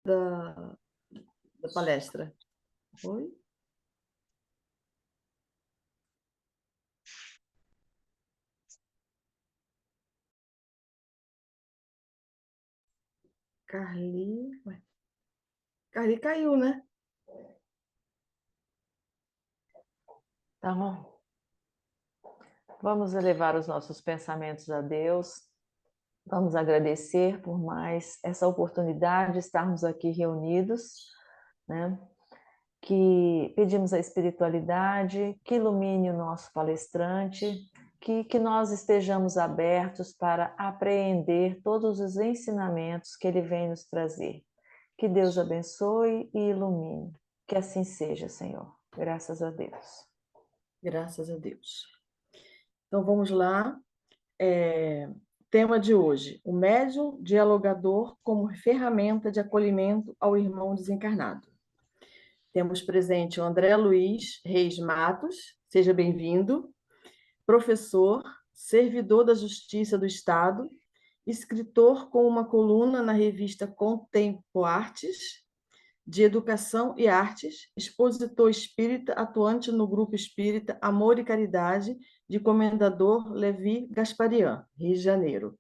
da, da palestra. Oi? Carli. Ué, Carli caiu, né? Então, vamos elevar os nossos pensamentos a Deus. Vamos agradecer por mais essa oportunidade de estarmos aqui reunidos, né? Que pedimos a espiritualidade que ilumine o nosso palestrante, que nós estejamos abertos para apreender todos os ensinamentos que ele vem nos trazer. Que Deus abençoe e ilumine. Que assim seja, Senhor. Graças a Deus. Graças a Deus. Então vamos lá. Tema de hoje: o médium dialogador como ferramenta de acolhimento ao irmão desencarnado. Temos presente o André Luiz Reis Matos, seja bem-vindo, professor, servidor da Justiça do Estado, escritor com uma coluna na revista Contempo Artes, de Educação e Artes, expositor espírita atuante no Grupo Espírita Amor e Caridade, de Comendador Levi Gasparian, Rio de Janeiro.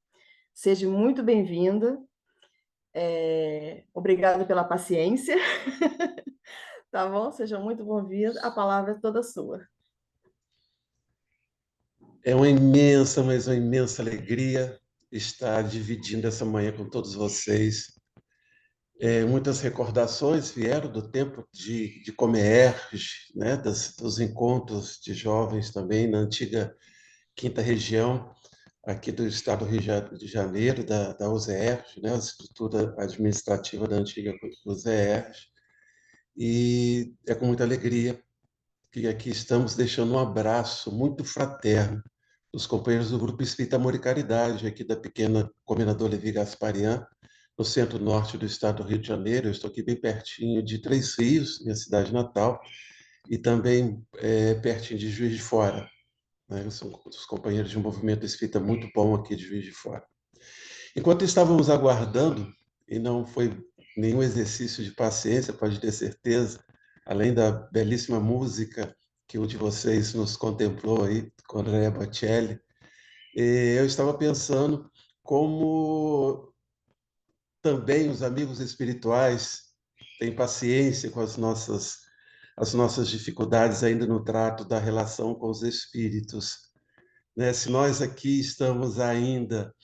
Seja muito bem-vinda. Obrigada pela paciência. Tá bom? Seja muito bem-vinda. A palavra é toda sua. É uma imensa, mas uma imensa alegria estar dividindo essa manhã com todos vocês. Muitas recordações vieram do tempo de Comerge, né? Dos encontros de jovens também na antiga Quinta Região, aqui do estado do Rio de Janeiro, da UZERJ, né? A estrutura administrativa da antiga UZERJ. E é com muita alegria que aqui estamos deixando um abraço muito fraterno dos companheiros do Grupo Espírita Amor e Caridade, aqui da pequena Comendador Levi Gasparian, no centro-norte do estado do Rio de Janeiro. Eu estou aqui bem pertinho de Três Rios, minha cidade natal, e também pertinho de Juiz de Fora, né? São os companheiros de um movimento espírita muito bom aqui de Juiz de Fora. Enquanto estávamos aguardando, e não foi nenhum exercício de paciência, pode ter certeza, além da belíssima música que um de vocês nos contemplou aí, com Andrea Bocelli, eu estava pensando como também os amigos espirituais têm paciência com as nossas dificuldades ainda no trato da relação com os espíritos, né? Se nós aqui estamos ainda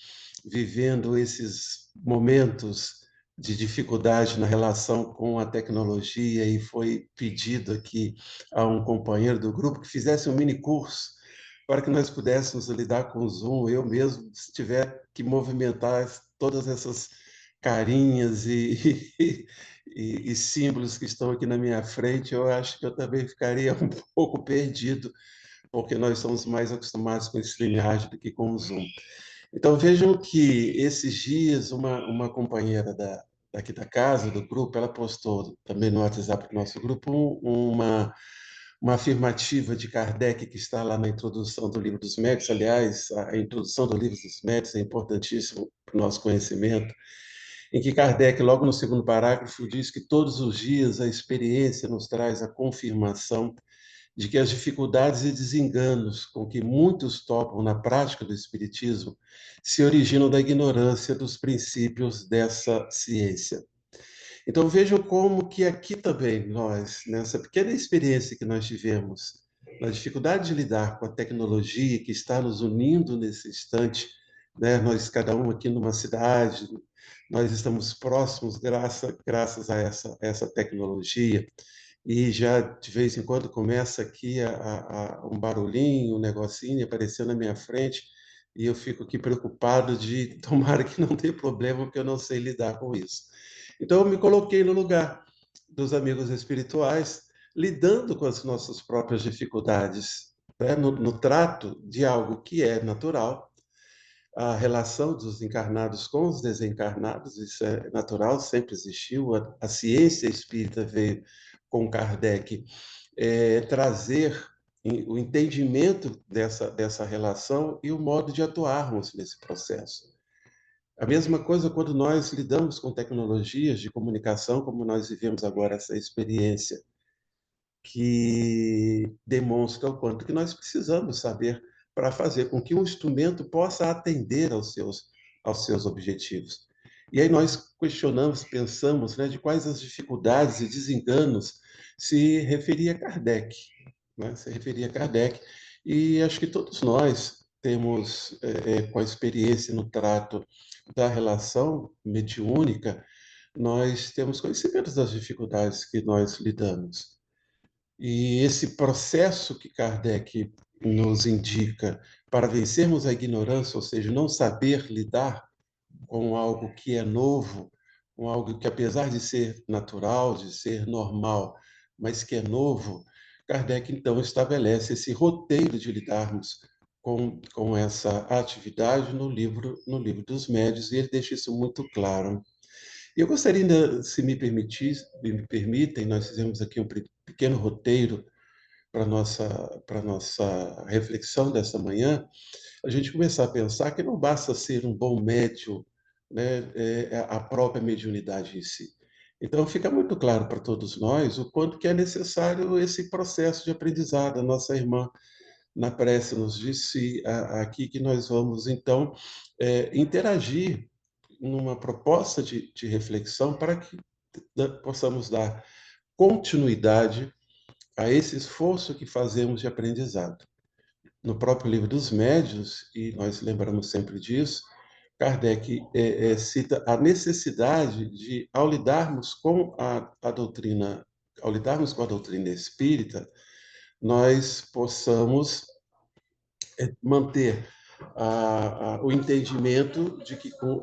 vivendo esses momentos de dificuldade na relação com a tecnologia, e foi pedido aqui a um companheiro do grupo que fizesse um mini curso para que nós pudéssemos lidar com o Zoom. Eu mesmo, se tiver que movimentar todas essas carinhas e símbolos que estão aqui na minha frente, eu acho que eu também ficaria um pouco perdido, porque nós somos mais acostumados com o StreamYard do que com o Zoom. Então, vejam que esses dias uma companheira daqui da casa, do grupo, ela postou também no WhatsApp do nosso grupo uma afirmativa de Kardec que está lá na introdução do Livro dos Médiuns. Aliás, a introdução do Livro dos Médiuns é importantíssimo para o nosso conhecimento, em que Kardec, logo no segundo parágrafo, diz que todos os dias a experiência nos traz a confirmação de que as dificuldades e desenganos com que muitos topam na prática do espiritismo se originam da ignorância dos princípios dessa ciência. Então vejam como que aqui também nós, nessa pequena experiência que nós tivemos, na dificuldade de lidar com a tecnologia que está nos unindo nesse instante, né? Nós cada um aqui numa cidade, nós estamos próximos graças a essa tecnologia, e já de vez em quando começa aqui um barulhinho, um negocinho aparecendo na minha frente, e eu fico aqui preocupado de tomara que não tenha problema, porque eu não sei lidar com isso. Então, eu me coloquei no lugar dos amigos espirituais, lidando com as nossas próprias dificuldades, né? No trato de algo que é natural, a relação dos encarnados com os desencarnados. Isso é natural, sempre existiu. A ciência espírita veio com Kardec trazer o entendimento dessa relação e o modo de atuarmos nesse processo. A mesma coisa quando nós lidamos com tecnologias de comunicação, como nós vivemos agora essa experiência, que demonstra o quanto que nós precisamos saber para fazer com que um instrumento possa atender aos seus objetivos. E aí nós questionamos, pensamos, né, de quais as dificuldades e desenganos se referia Kardec, né? Se referia Kardec, e acho que todos nós temos, com a experiência no trato da relação mediúnica, nós temos conhecimento das dificuldades que nós lidamos. E esse processo que Kardec nos indica para vencermos a ignorância, ou seja, não saber lidar com algo que é novo, com algo que, apesar de ser natural, de ser normal, mas que é novo, Kardec, então, estabelece esse roteiro de lidarmos com essa atividade no livro dos Médiuns, e ele deixa isso muito claro. Eu gostaria ainda, se me permitem, nós fizemos aqui um pequeno roteiro para nossa reflexão dessa manhã, a gente começar a pensar que não basta ser um bom médium, né, a própria mediunidade em si. Então, fica muito claro para todos nós o quanto que é necessário esse processo de aprendizado. A nossa irmã, na prece, nos disse aqui que nós vamos, então, interagir numa proposta de reflexão para que possamos dar continuidade a esse esforço que fazemos de aprendizado. No próprio Livro dos Médiuns, e nós lembramos sempre disso, Kardec cita a necessidade de, ao lidarmos com a doutrina, ao lidarmos com a doutrina espírita, nós possamos manter o entendimento de que com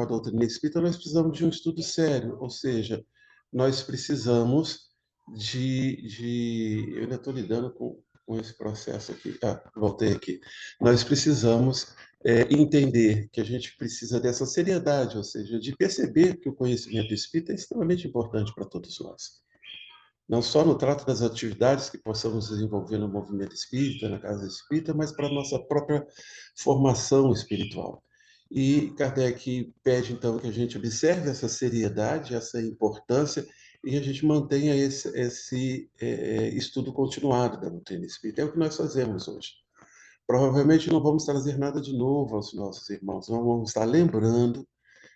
a doutrina espírita nós precisamos de um estudo sério, ou seja, nós precisamos eu ainda estou lidando com esse processo aqui. Voltei aqui. Nós precisamos entender que a gente precisa dessa seriedade, ou seja, de perceber que o conhecimento espírita é extremamente importante para todos nós. Não só no trato das atividades que possamos desenvolver no movimento espírita, na casa espírita, mas para a nossa própria formação espiritual. E Kardec pede, então, que a gente observe essa seriedade, essa importância, e a gente mantenha esse estudo continuado da doutrina espírita. É o que nós fazemos hoje. Provavelmente não vamos trazer nada de novo aos nossos irmãos, não vamos estar lembrando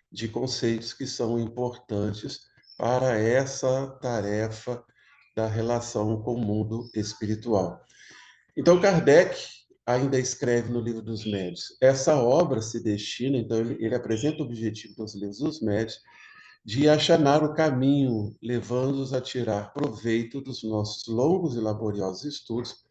de conceitos que são importantes para essa tarefa da relação com o mundo espiritual. Então, Kardec ainda escreve no Livro dos Médiuns. Essa obra se destina, então, ele apresenta o objetivo dos Livros dos Médiuns de achanar o caminho, levando-os a tirar proveito dos nossos longos e laboriosos estudos,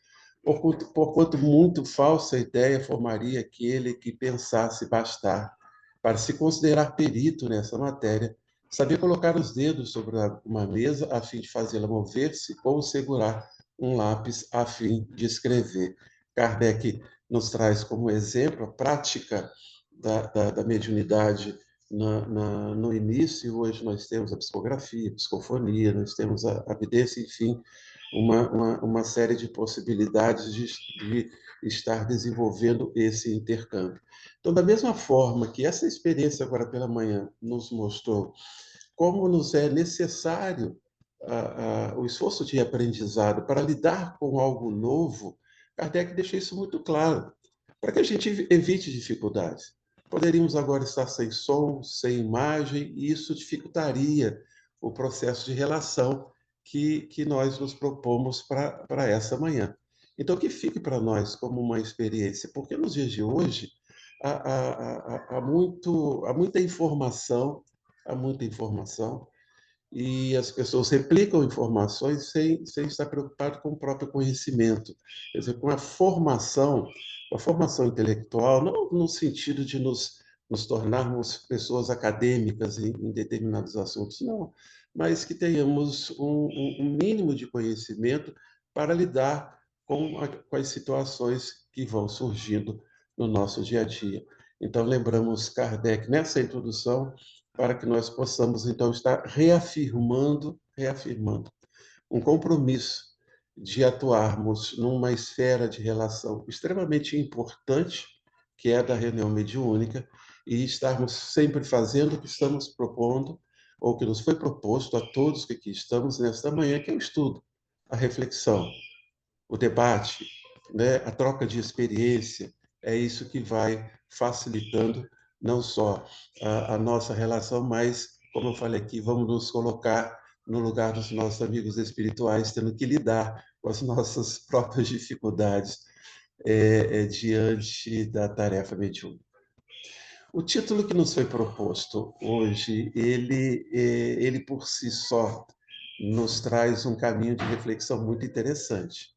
porquanto muito falsa ideia formaria aquele que pensasse bastar para se considerar perito nessa matéria, saber colocar os dedos sobre uma mesa a fim de fazê-la mover-se ou segurar um lápis a fim de escrever. Kardec nos traz como exemplo a prática da mediunidade no início. Hoje nós temos a psicografia, a psicofonia, nós temos a vidência, enfim, uma série de possibilidades de estar desenvolvendo esse intercâmbio. Então, da mesma forma que essa experiência agora pela manhã nos mostrou como nos é necessário o esforço de aprendizado para lidar com algo novo, Kardec deixa isso muito claro, para que a gente evite dificuldades. Poderíamos agora estar sem som, sem imagem, e isso dificultaria o processo de relação que nós nos propomos para essa manhã. Então, que fique para nós como uma experiência, porque nos dias de hoje há muita informação, e as pessoas replicam informações sem estar preocupado com o próprio conhecimento, quer dizer, com a formação intelectual, não no sentido de nos tornarmos pessoas acadêmicas em determinados assuntos, não, mas que tenhamos um mínimo de conhecimento para lidar com as situações que vão surgindo no nosso dia a dia. Então, lembramos Kardec nessa introdução, para que nós possamos, então, estar reafirmando um compromisso de atuarmos numa esfera de relação extremamente importante, que é a da reunião mediúnica, e estarmos sempre fazendo o que estamos propondo, ou que nos foi proposto a todos que aqui estamos nesta manhã, que é o estudo, a reflexão, o debate, né? A troca de experiência. É isso que vai facilitando não só a nossa relação, mas, como eu falei aqui, vamos nos colocar no lugar dos nossos amigos espirituais, tendo que lidar com as nossas próprias dificuldades diante da tarefa mediúnica. O título que nos foi proposto hoje, ele por si só nos traz um caminho de reflexão muito interessante.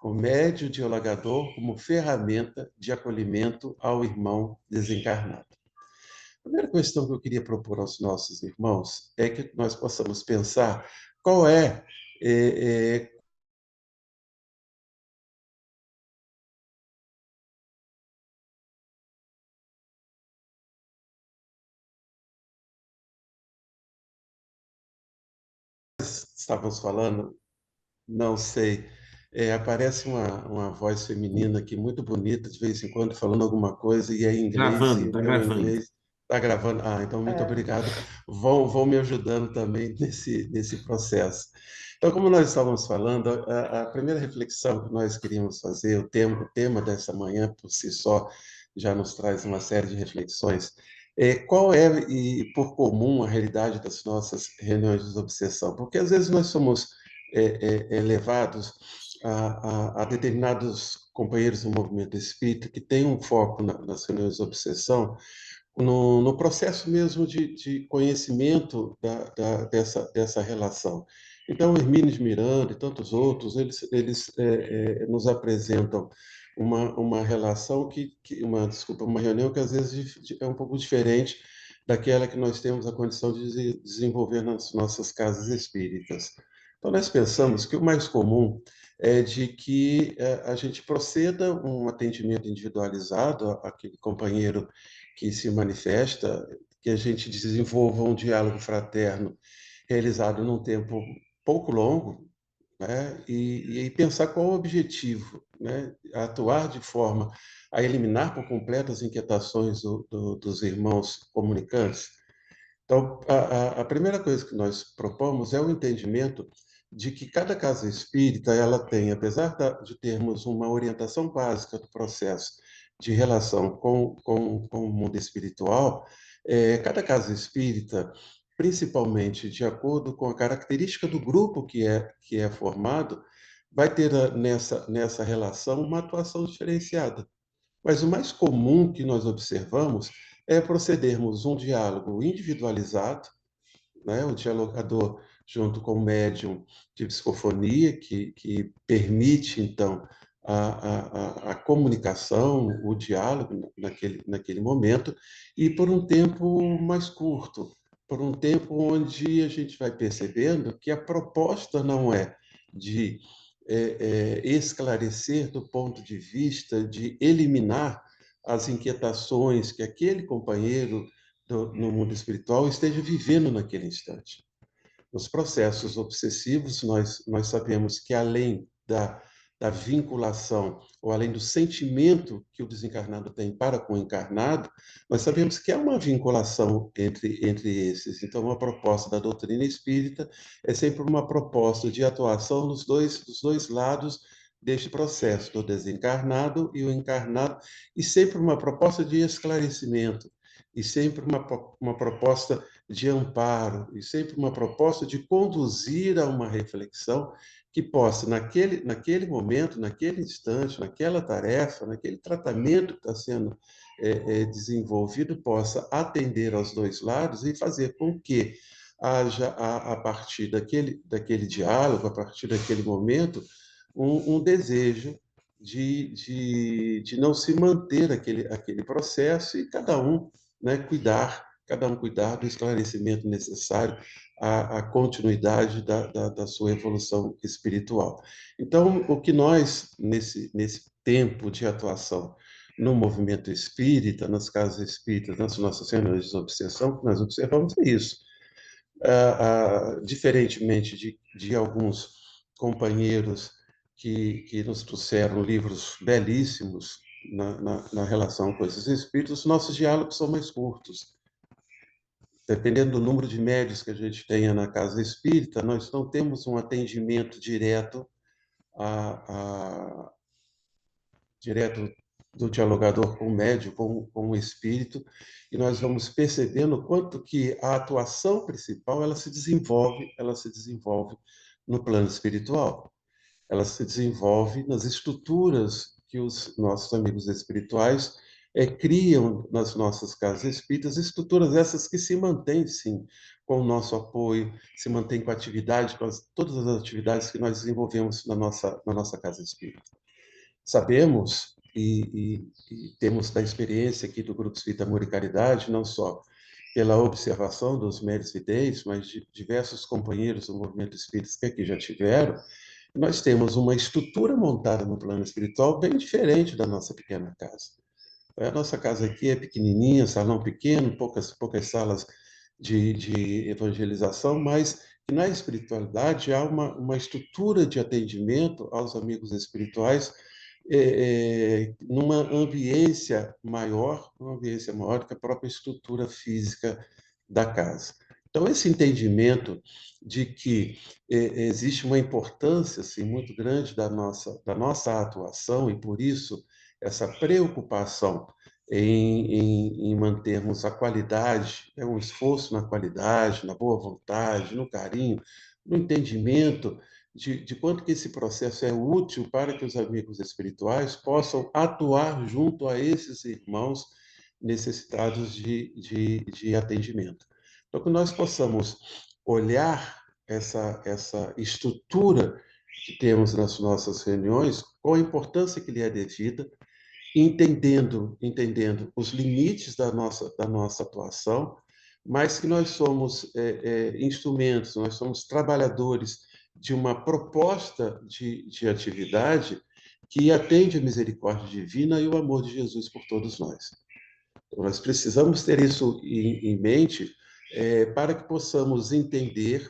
O médio dialogador como ferramenta de acolhimento ao irmão desencarnado. A primeira questão que eu queria propor aos nossos irmãos é que nós possamos pensar qual estávamos falando. Não sei. Aparece uma voz feminina aqui muito bonita, de vez em quando, falando alguma coisa, e é em inglês, Gravando, e tá o meu gravando. inglês está gravando. Ah, então, muito obrigado. Vão me ajudando também nesse processo. Então, como nós estávamos falando, a primeira reflexão que nós queríamos fazer, o tema dessa manhã, por si só, já nos traz uma série de reflexões. Qual é, e por comum, a realidade das nossas reuniões de obsessão? Porque às vezes nós somos levados a determinados companheiros do movimento espírita que têm um foco nas reuniões de obsessão, no processo mesmo de conhecimento dessa relação. Então, Hermínio de Miranda e tantos outros, eles nos apresentam uma relação uma reunião que às vezes é um pouco diferente daquela que nós temos a condição de desenvolver nas nossas casas espíritas. Então, nós pensamos que o mais comum é de que a gente proceda um atendimento individualizado àquele companheiro que se manifesta, que a gente desenvolva um diálogo fraterno realizado num tempo pouco longo, né? E pensar qual o objetivo, né? Atuar de forma a eliminar por completo as inquietações dos irmãos comunicantes. Então, a primeira coisa que nós propomos é o entendimento de que cada casa espírita ela tem, apesar de termos uma orientação básica do processo de relação com o mundo espiritual, cada casa espírita, principalmente de acordo com a característica do grupo que é formado, vai ter nessa relação uma atuação diferenciada. Mas o mais comum que nós observamos é procedermos um diálogo individualizado, né? O dialogador junto com o médium de psicofonia, que permite, então, a comunicação, o diálogo naquele momento, e por um tempo mais curto, por um tempo onde a gente vai percebendo que a proposta não é de esclarecer do ponto de vista de eliminar as inquietações que aquele companheiro no mundo espiritual esteja vivendo naquele instante. Nos processos obsessivos, nós sabemos que além da vinculação, ou além do sentimento que o desencarnado tem para com o encarnado, nós sabemos que há uma vinculação entre esses. Então, uma proposta da doutrina espírita é sempre uma proposta de atuação dos dois lados deste processo, do desencarnado e o encarnado, e sempre uma proposta de esclarecimento, e sempre uma proposta de amparo, e sempre uma proposta de conduzir a uma reflexão que possa, naquele momento, naquele instante, naquela tarefa, naquele tratamento que está sendo desenvolvido, possa atender aos dois lados e fazer com que haja, a partir daquele diálogo, a partir daquele momento, um desejo de não se manter aquele processo e né, cada um cuidar do esclarecimento necessário à continuidade da sua evolução espiritual. Então, o que nós, nesse tempo de atuação no movimento espírita, nas casas espíritas, nas nossas reuniões de obsessão, que nós observamos é isso. Diferentemente de alguns companheiros que nos trouxeram livros belíssimos, na relação com esses espíritos, nossos diálogos são mais curtos. Dependendo do número de médios que a gente tenha na casa espírita, nós não temos um atendimento direto direto do dialogador com o médium, com o espírito, e nós vamos percebendo o quanto que a atuação principal ela se desenvolve no plano espiritual. Ela se desenvolve nas estruturas que os nossos amigos espirituais criam nas nossas casas espíritas, estruturas essas que se mantêm, sim, com o nosso apoio, se mantêm com a atividade, todas as atividades que nós desenvolvemos na nossa casa espírita. Sabemos e temos da experiência aqui do Grupo Espírita Amor e Caridade, não só pela observação dos médiuns videntes, mas de diversos companheiros do movimento espírita que aqui já tiveram, nós temos uma estrutura montada no plano espiritual bem diferente da nossa pequena casa. A nossa casa aqui é pequenininha, salão pequeno, poucas salas de evangelização, mas que na espiritualidade há uma estrutura de atendimento aos amigos espirituais numa ambiência maior do que a própria estrutura física da casa. Então, esse entendimento de que existe uma importância assim, muito grande da nossa atuação e, por isso, essa preocupação em mantermos a qualidade, um esforço na qualidade, na boa vontade, no carinho, no entendimento de quanto que esse processo é útil para que os amigos espirituais possam atuar junto a esses irmãos necessitados de atendimento. Então, que nós possamos olhar essa estrutura que temos nas nossas reuniões com a importância que lhe é devida, entendendo os limites da nossa atuação, mas que nós somos instrumentos, nós somos trabalhadores de uma proposta de atividade que atende a misericórdia divina e o amor de Jesus por todos nós. Então, nós precisamos ter isso em mente para que possamos entender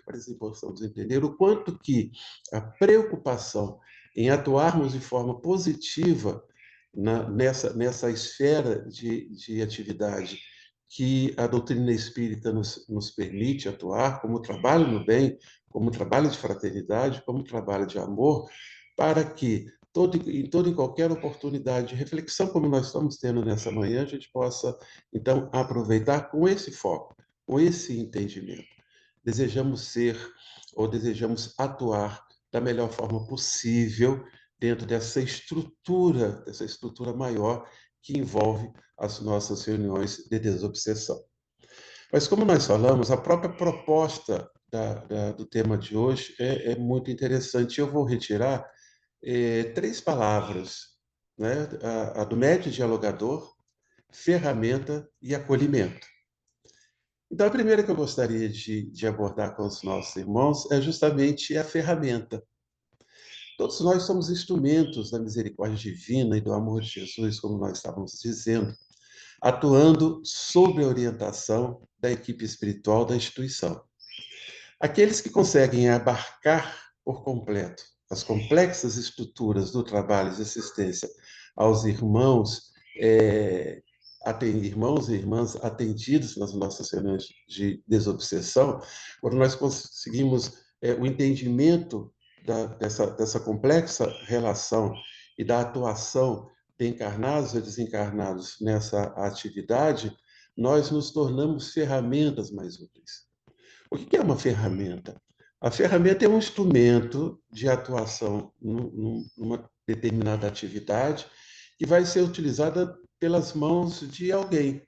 o quanto que a preocupação em atuarmos de forma positiva nessa esfera de atividade que a doutrina espírita nos permite atuar, como trabalho no bem, como trabalho de fraternidade, como trabalho de amor, para que em toda e qualquer oportunidade de reflexão, como nós estamos tendo nessa manhã, a gente possa, então, aproveitar com esse foco, com esse entendimento. Desejamos atuar da melhor forma possível dentro dessa estrutura maior que envolve as nossas reuniões de desobsessão. Mas, como nós falamos, a própria proposta do tema de hoje é muito interessante. Eu vou retirar 3 palavras, né? A do médium dialogador, ferramenta e acolhimento. Então, a primeira que eu gostaria de abordar com os nossos irmãos é justamente a ferramenta. Todos nós somos instrumentos da misericórdia divina e do amor de Jesus, como nós estávamos dizendo, atuando sob a orientação da equipe espiritual da instituição. Aqueles que conseguem abarcar por completo as complexas estruturas do trabalho de assistência aos irmãos, irmãos e irmãs atendidos nas nossas reuniões de desobsessão, quando nós conseguimos o entendimento dessa complexa relação e da atuação de encarnados e desencarnados nessa atividade, nós nos tornamos ferramentas mais úteis. O que é uma ferramenta? A ferramenta é um instrumento de atuação numa determinada atividade que vai ser utilizada pelas mãos de alguém.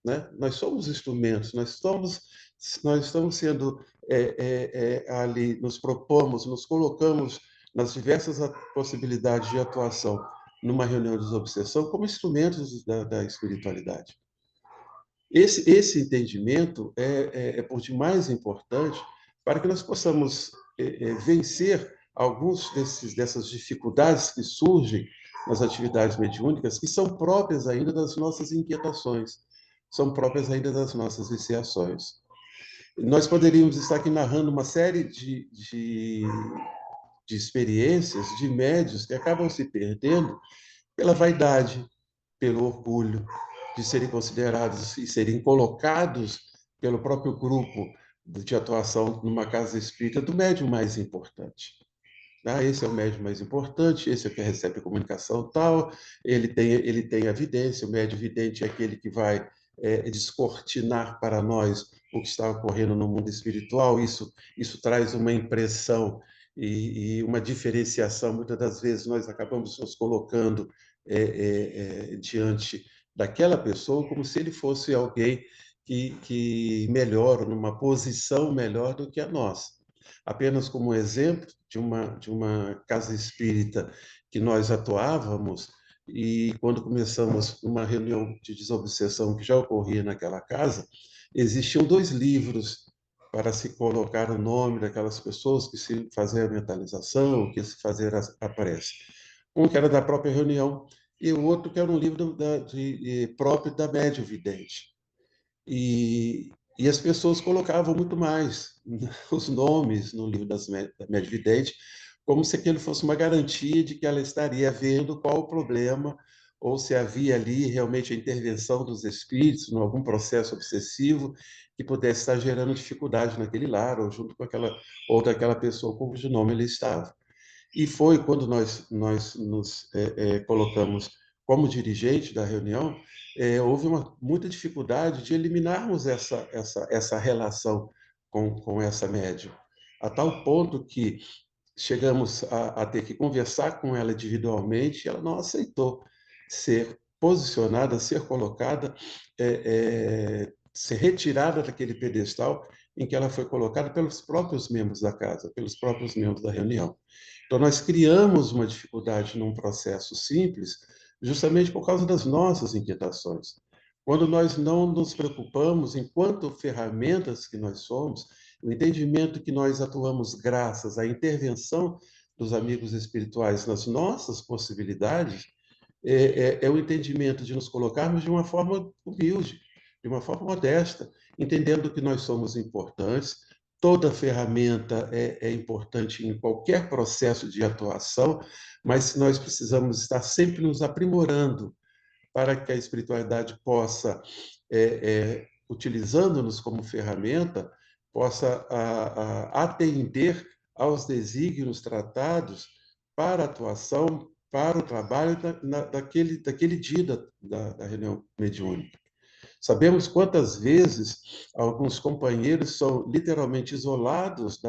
Né? Nós somos instrumentos, nós estamos sendo ali, nos propomos, nos colocamos nas diversas possibilidades de atuação numa reunião de desobsessão como instrumentos da espiritualidade. Esse entendimento é por demais importante para que nós possamos vencer alguns dessas dificuldades que surgem nas atividades mediúnicas, que são próprias ainda das nossas inquietações, são próprias ainda das nossas viciações. Nós poderíamos estar aqui narrando uma série de experiências de médiuns que acabam se perdendo pela vaidade, pelo orgulho de serem considerados e serem colocados pelo próprio grupo de atuação numa casa espírita do médium mais importante. Esse é o médium mais importante, esse é o que recebe a comunicação tal, ele tem a vidência, o médium vidente é aquele que vai descortinar para nós o que está ocorrendo no mundo espiritual, isso traz uma impressão e uma diferenciação, muitas das vezes nós acabamos nos colocando diante daquela pessoa como se ele fosse alguém que melhor, numa posição melhor do que a nossa. Apenas como exemplo de uma casa espírita que nós atuávamos, e quando começamos uma reunião de desobsessão que já ocorria naquela casa, existiam 2 livros para se colocar o nome daquelas pessoas que se fazer a mentalização, que se fazer a prece. Um que era da própria reunião e o outro que era um livro próprio da médium vidente. E as pessoas colocavam muito mais os nomes no livro da médium vidente, como se aquilo fosse uma garantia de que ela estaria vendo qual o problema, ou se havia ali realmente a intervenção dos espíritos em algum processo obsessivo que pudesse estar gerando dificuldade naquele lar, ou junto com aquela outra aquela pessoa cujo nome ele estava. E foi quando nós nos colocamos como dirigente da reunião, houve muita dificuldade de eliminarmos essa relação com essa médium, a tal ponto que chegamos a ter que conversar com ela individualmente e ela não aceitou ser posicionada, ser colocada, ser retirada daquele pedestal em que ela foi colocada pelos próprios membros da casa, pelos próprios membros da reunião. Então, nós criamos uma dificuldade num processo simples, justamente por causa das nossas inquietações. Quando nós não nos preocupamos, enquanto ferramentas que nós somos, o entendimento que nós atuamos graças à intervenção dos amigos espirituais nas nossas possibilidades, é o entendimento de nos colocarmos de uma forma humilde, de uma forma modesta, entendendo que nós somos importantes, toda ferramenta é importante em qualquer processo de atuação, mas nós precisamos estar sempre nos aprimorando para que a espiritualidade possa, utilizando-nos como ferramenta, possa atender aos desígnios tratados para a atuação, para o trabalho daquele dia da reunião mediúnica. Sabemos quantas vezes alguns companheiros são literalmente isolados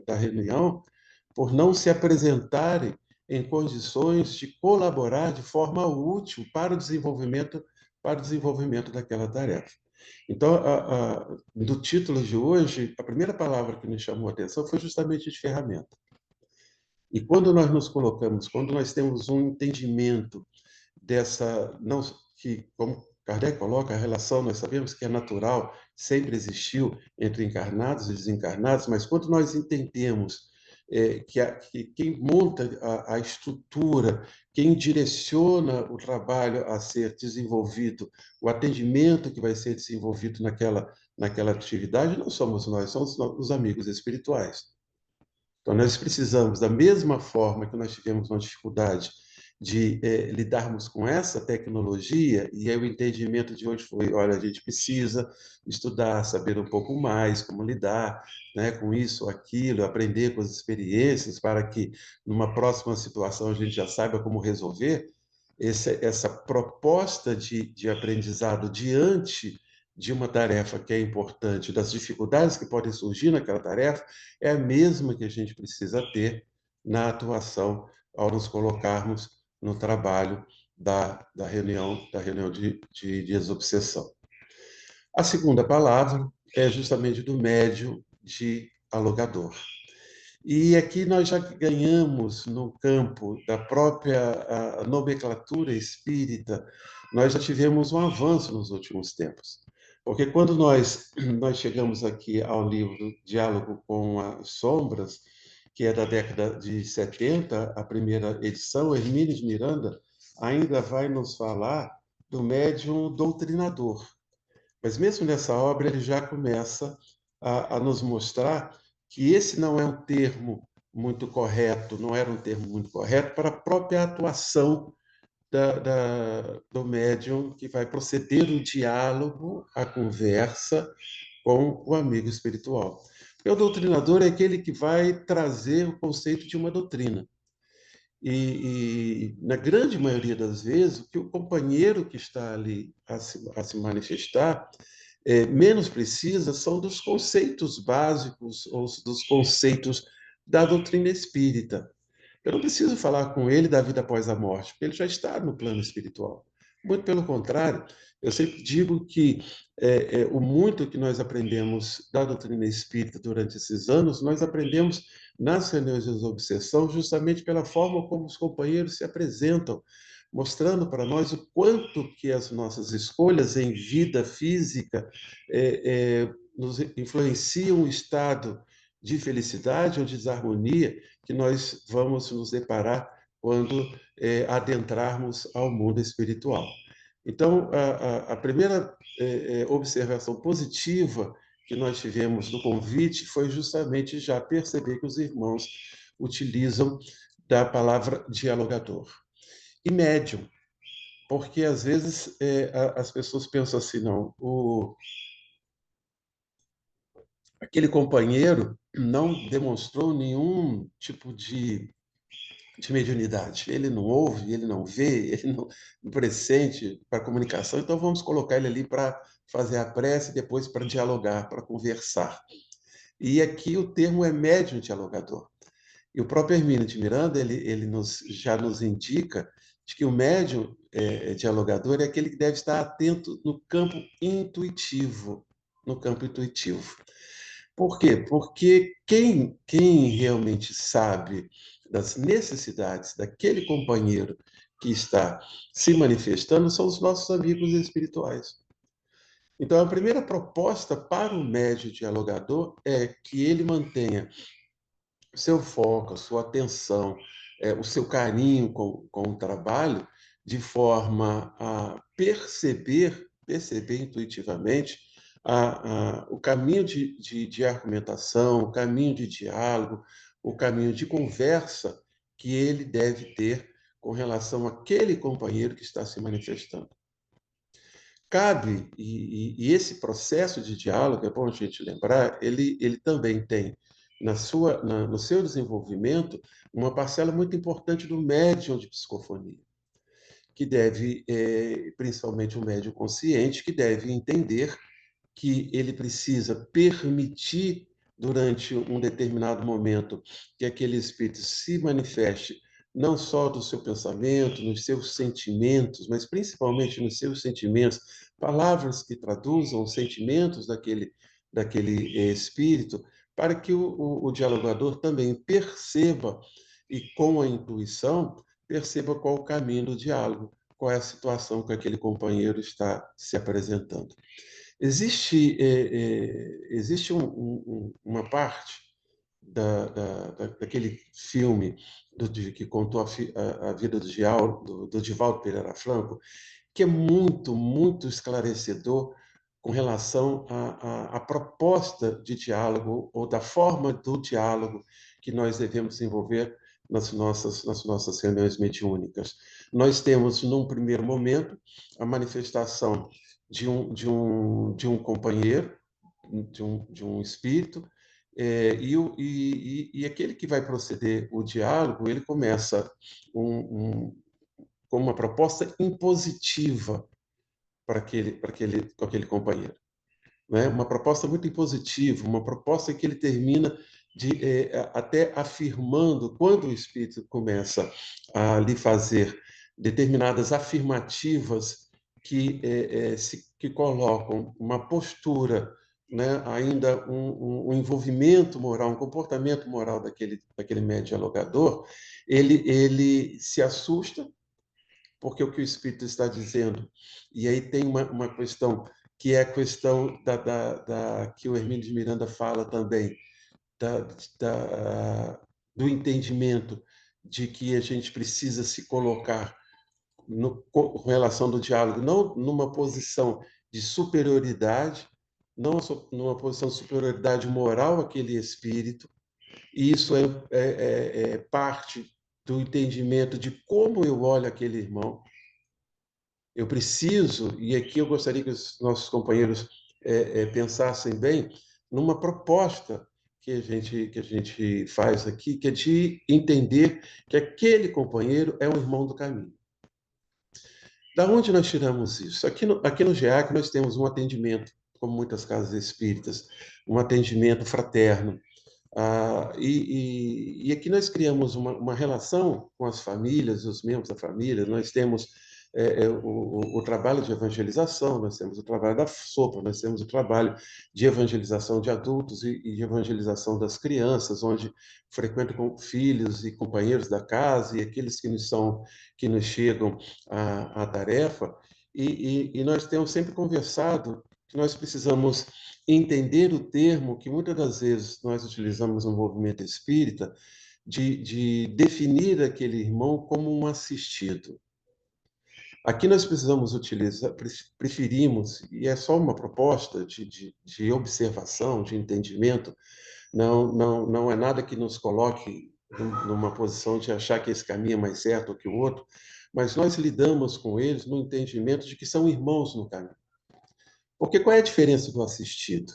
da reunião por não se apresentarem em condições de colaborar de forma útil para o desenvolvimento daquela tarefa. Então, do título de hoje, a primeira palavra que me chamou a atenção foi justamente de ferramenta. E quando nós nos colocamos, quando nós temos um entendimento dessa, não que, como Kardec coloca, a relação, nós sabemos que é natural, sempre existiu entre encarnados e desencarnados, mas quando nós entendemos que quem monta a estrutura, quem direciona o trabalho a ser desenvolvido, o atendimento que vai ser desenvolvido naquela atividade, não somos nós, são os amigos espirituais. Então, nós precisamos, da mesma forma que nós tivemos uma dificuldade de lidarmos com essa tecnologia, e aí o entendimento de hoje foi, olha, a gente precisa estudar, saber um pouco mais como lidar, né, com isso, aquilo, aprender com as experiências, para que numa próxima situação a gente já saiba como resolver. Essa proposta de aprendizado diante de uma tarefa que é importante, das dificuldades que podem surgir naquela tarefa, é a mesma que a gente precisa ter na atuação ao nos colocarmos no trabalho da reunião de desobsessão. A segunda palavra é justamente do médium de alugador. E aqui nós já ganhamos no campo da própria nomenclatura espírita, nós já tivemos um avanço nos últimos tempos. Porque quando nós chegamos aqui ao livro Diálogo com as Sombras, que é da década de 70, a primeira edição, Hermínio de Miranda ainda vai nos falar do médium doutrinador. Mas mesmo nessa obra ele já começa a nos mostrar que esse não é um termo muito correto, não era um termo muito correto para a própria atuação do médium que vai proceder o diálogo, a conversa com o amigo espiritual. Porque o doutrinador é aquele que vai trazer o conceito de uma doutrina. E na grande maioria das vezes, o que o companheiro que está ali a se manifestar menos precisa são dos conceitos básicos ou dos conceitos da doutrina espírita. Eu não preciso falar com ele da vida após a morte, porque ele já está no plano espiritual. Muito pelo contrário, eu sempre digo que o muito que nós aprendemos da doutrina espírita durante esses anos, nós aprendemos nas reuniões de obsessão justamente pela forma como os companheiros se apresentam, mostrando para nós o quanto que as nossas escolhas em vida física nos influenciam o estado de felicidade ou de desarmonia que nós vamos nos deparar quando adentrarmos ao mundo espiritual. Então, a primeira observação positiva que nós tivemos do convite foi justamente já perceber que os irmãos utilizam da palavra dialogador. E médium, porque às vezes as pessoas pensam assim, não, aquele companheiro não demonstrou nenhum tipo de mediunidade. Ele não ouve, ele não vê, ele não pressente para comunicação, então vamos colocar ele ali para fazer a prece e depois para dialogar, para conversar. E aqui o termo é médium dialogador. E o próprio Hermínio de Miranda, ele já nos indica de que o médium dialogador é aquele que deve estar atento no campo intuitivo, no campo intuitivo. Por quê? Porque quem realmente sabe das necessidades daquele companheiro que está se manifestando são os nossos amigos espirituais. Então, a primeira proposta para o médium dialogador é que ele mantenha seu foco, a sua atenção, o seu carinho com o trabalho, de forma a perceber intuitivamente o caminho de argumentação, o caminho de diálogo, o caminho de conversa que ele deve ter com relação àquele companheiro que está se manifestando. Cabe, e esse processo de diálogo, é bom a gente lembrar, ele também tem no seu desenvolvimento uma parcela muito importante do médium de psicofonia, que deve, principalmente o médium consciente, que deve entender que ele precisa permitir, durante um determinado momento, que aquele espírito se manifeste não só do seu pensamento, nos seus sentimentos, mas principalmente nos seus sentimentos, palavras que traduzam os sentimentos daquele espírito, para que o dialogador também perceba, e com a intuição, perceba qual o caminho do diálogo, qual é a situação que aquele companheiro está se apresentando. Existe uma parte daquele filme que contou a vida do Divaldo Pereira Franco, que é muito, muito esclarecedor com relação à proposta de diálogo ou da forma do diálogo que nós devemos desenvolver nas nossas reuniões mediúnicas. Nós temos, num primeiro momento, a manifestação de um companheiro, de um espírito, e aquele que vai proceder o diálogo, ele começa com uma proposta impositiva com aquele companheiro. Né? Uma proposta muito impositiva, uma proposta que ele termina até afirmando, quando o espírito começa a lhe fazer determinadas afirmativas que colocam uma postura, né, ainda um envolvimento moral, um comportamento moral daquele médium dialogador, ele se assusta, porque o que o Espírito está dizendo. E aí tem uma questão, que é a questão que o Hermínio de Miranda fala também, do entendimento de que a gente precisa se colocar com relação do diálogo, não numa posição de superioridade, não numa posição de superioridade moral àquele espírito, e isso é parte do entendimento de como eu olho aquele irmão, Eu preciso, e aqui eu gostaria que os nossos companheiros pensassem bem, numa proposta que a gente faz aqui, que é de entender que aquele companheiro é um irmão do caminho. Da onde nós tiramos isso? Aqui no GEAC nós temos um atendimento, como muitas casas espíritas, um atendimento fraterno. E aqui nós criamos uma relação com as famílias, os membros da família. Nós temos o trabalho de evangelização, nós temos o trabalho da sopa, nós temos o trabalho de evangelização de adultos e de evangelização das crianças, onde frequentam com filhos e companheiros da casa e aqueles que nos chegam à tarefa. E nós temos sempre conversado que nós precisamos entender o termo que muitas das vezes nós utilizamos no movimento espírita de definir aquele irmão como um assistido. Aqui nós precisamos utilizar, preferimos, e é só uma proposta de observação, de entendimento, não é nada que nos coloque numa posição de achar que esse caminho é mais certo que o outro, mas nós lidamos com eles no entendimento de que são irmãos no caminho. Porque qual é a diferença do assistido?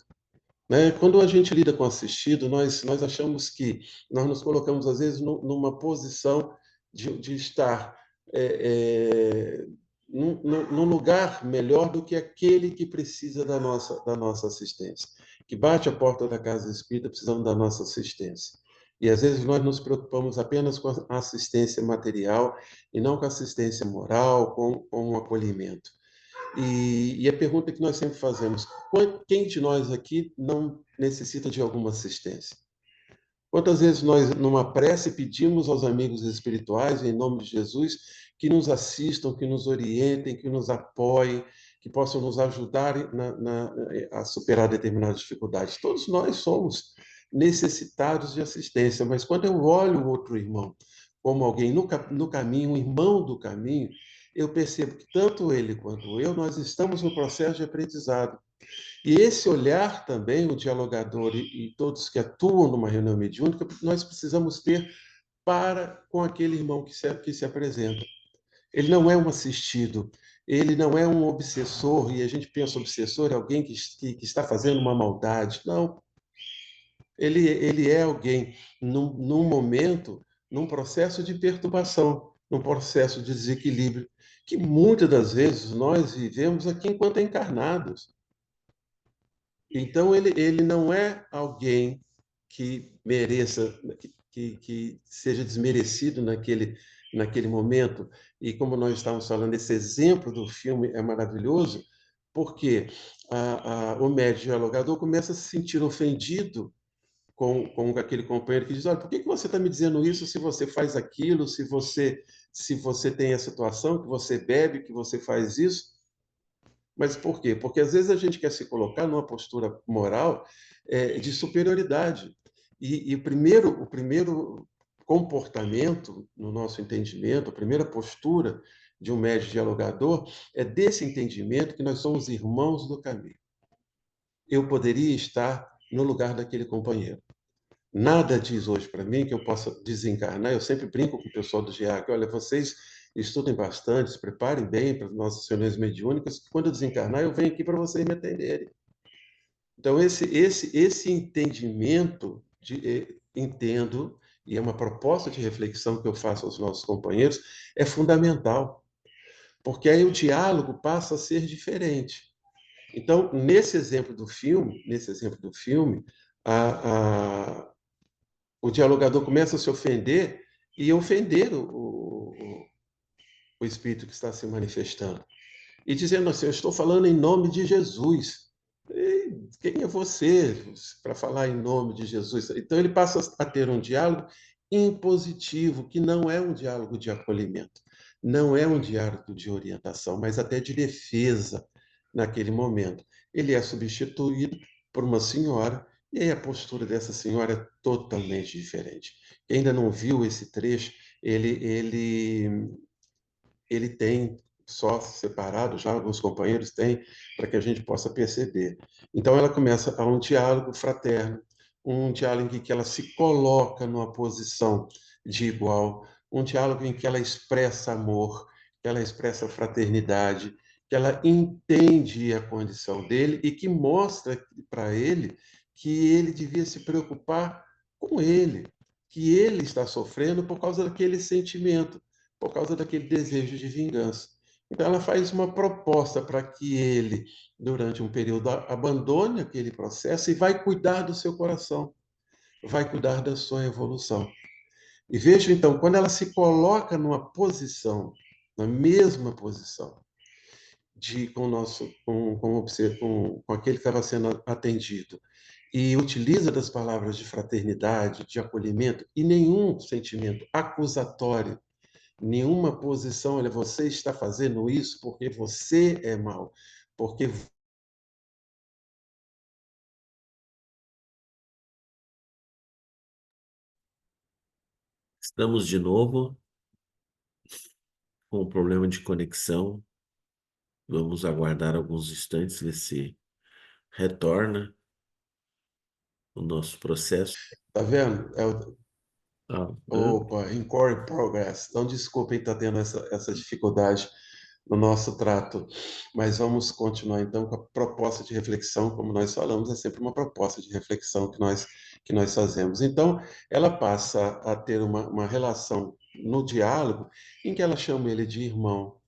Né? Quando a gente lida com assistido, nós achamos que nós nos colocamos, às vezes, numa posição de estar num lugar melhor do que aquele que precisa da nossa assistência, que bate a porta da casa espírita precisando da nossa assistência. E, às vezes, nós nos preocupamos apenas com a assistência material e não com a assistência moral, com o acolhimento. E a pergunta que nós sempre fazemos: quem de nós aqui não necessita de alguma assistência? Quantas vezes nós, numa prece, pedimos aos amigos espirituais, em nome de Jesus, que nos assistam, que nos orientem, que nos apoiem, que possam nos ajudar a superar determinadas dificuldades? Todos nós somos necessitados de assistência, mas quando eu olho o outro irmão como alguém no caminho, um irmão do caminho, eu percebo que tanto ele quanto eu, nós estamos no processo de aprendizado. E esse olhar também, o dialogador e todos que atuam numa reunião mediúnica, nós precisamos ter para com aquele irmão que se apresenta. Ele não é um assistido, ele não é um obsessor, e a gente pensa obsessor é alguém que está fazendo uma maldade. Não. Ele é alguém num momento, num processo de perturbação, num processo de desequilíbrio, que muitas das vezes nós vivemos aqui enquanto encarnados. Então, ele não é alguém que mereça, que seja desmerecido naquele momento. E como nós estávamos falando, esse exemplo do filme é maravilhoso, porque o médium dialogador começa a se sentir ofendido com aquele companheiro que diz: olha, por que você está me dizendo isso se você faz aquilo, se você tem a situação, que você bebe, que você faz isso? Mas por quê? Porque às vezes a gente quer se colocar numa postura moral de superioridade. E o primeiro comportamento, no nosso entendimento, a primeira postura de um médium dialogador é desse entendimento que nós somos irmãos do caminho. Eu poderia estar no lugar daquele companheiro. Nada diz hoje para mim que eu possa desencarnar. Eu sempre brinco com o pessoal do GEAC: olha, vocês estudem bastante, se preparem bem para as nossas reuniões mediúnicas, que quando eu desencarnar, eu venho aqui para vocês me atenderem. Então, esse entendimento, entendo, e é uma proposta de reflexão que eu faço aos nossos companheiros, é fundamental, porque aí o diálogo passa a ser diferente. Então, nesse exemplo do filme, o dialogador começa a se ofender e ofender o espírito que está se manifestando. E dizendo assim: eu estou falando em nome de Jesus. E quem é você para falar em nome de Jesus? Então ele passa a ter um diálogo impositivo, que não é um diálogo de acolhimento, não é um diálogo de orientação, mas até de defesa naquele momento. Ele é substituído por uma senhora, e aí a postura dessa senhora é totalmente diferente. Quem ainda não viu esse trecho, ele tem só separado, já alguns companheiros têm, para que a gente possa perceber. Então ela começa a um diálogo fraterno, um diálogo em que ela se coloca numa posição de igual, um diálogo em que ela expressa amor, que ela expressa fraternidade, que ela entende a condição dele e que mostra para ele que ele devia se preocupar com ele, que ele está sofrendo por causa daquele sentimento, por causa daquele desejo de vingança. Então, ela faz uma proposta para que ele, durante um período, abandone aquele processo e vai cuidar do seu coração, vai cuidar da sua evolução. E veja, então, quando ela se coloca numa posição, na mesma posição, de com o nosso com aquele que estava sendo atendido e utiliza das palavras de fraternidade, de acolhimento e nenhum sentimento acusatório, nenhuma posição, olha, você está fazendo isso porque você é mau, porque Estamos de novo com um problema de conexão. Vamos aguardar alguns instantes, ver se retorna o nosso processo. tá vendo? Ah, Opa, Inquiry Progress. Então, desculpem estar tendo essa dificuldade no nosso trato, mas vamos continuar então com a proposta de reflexão, como nós falamos, é sempre uma proposta de reflexão que nós fazemos. Então, ela passa a ter uma relação no diálogo em que ela chama ele de irmão,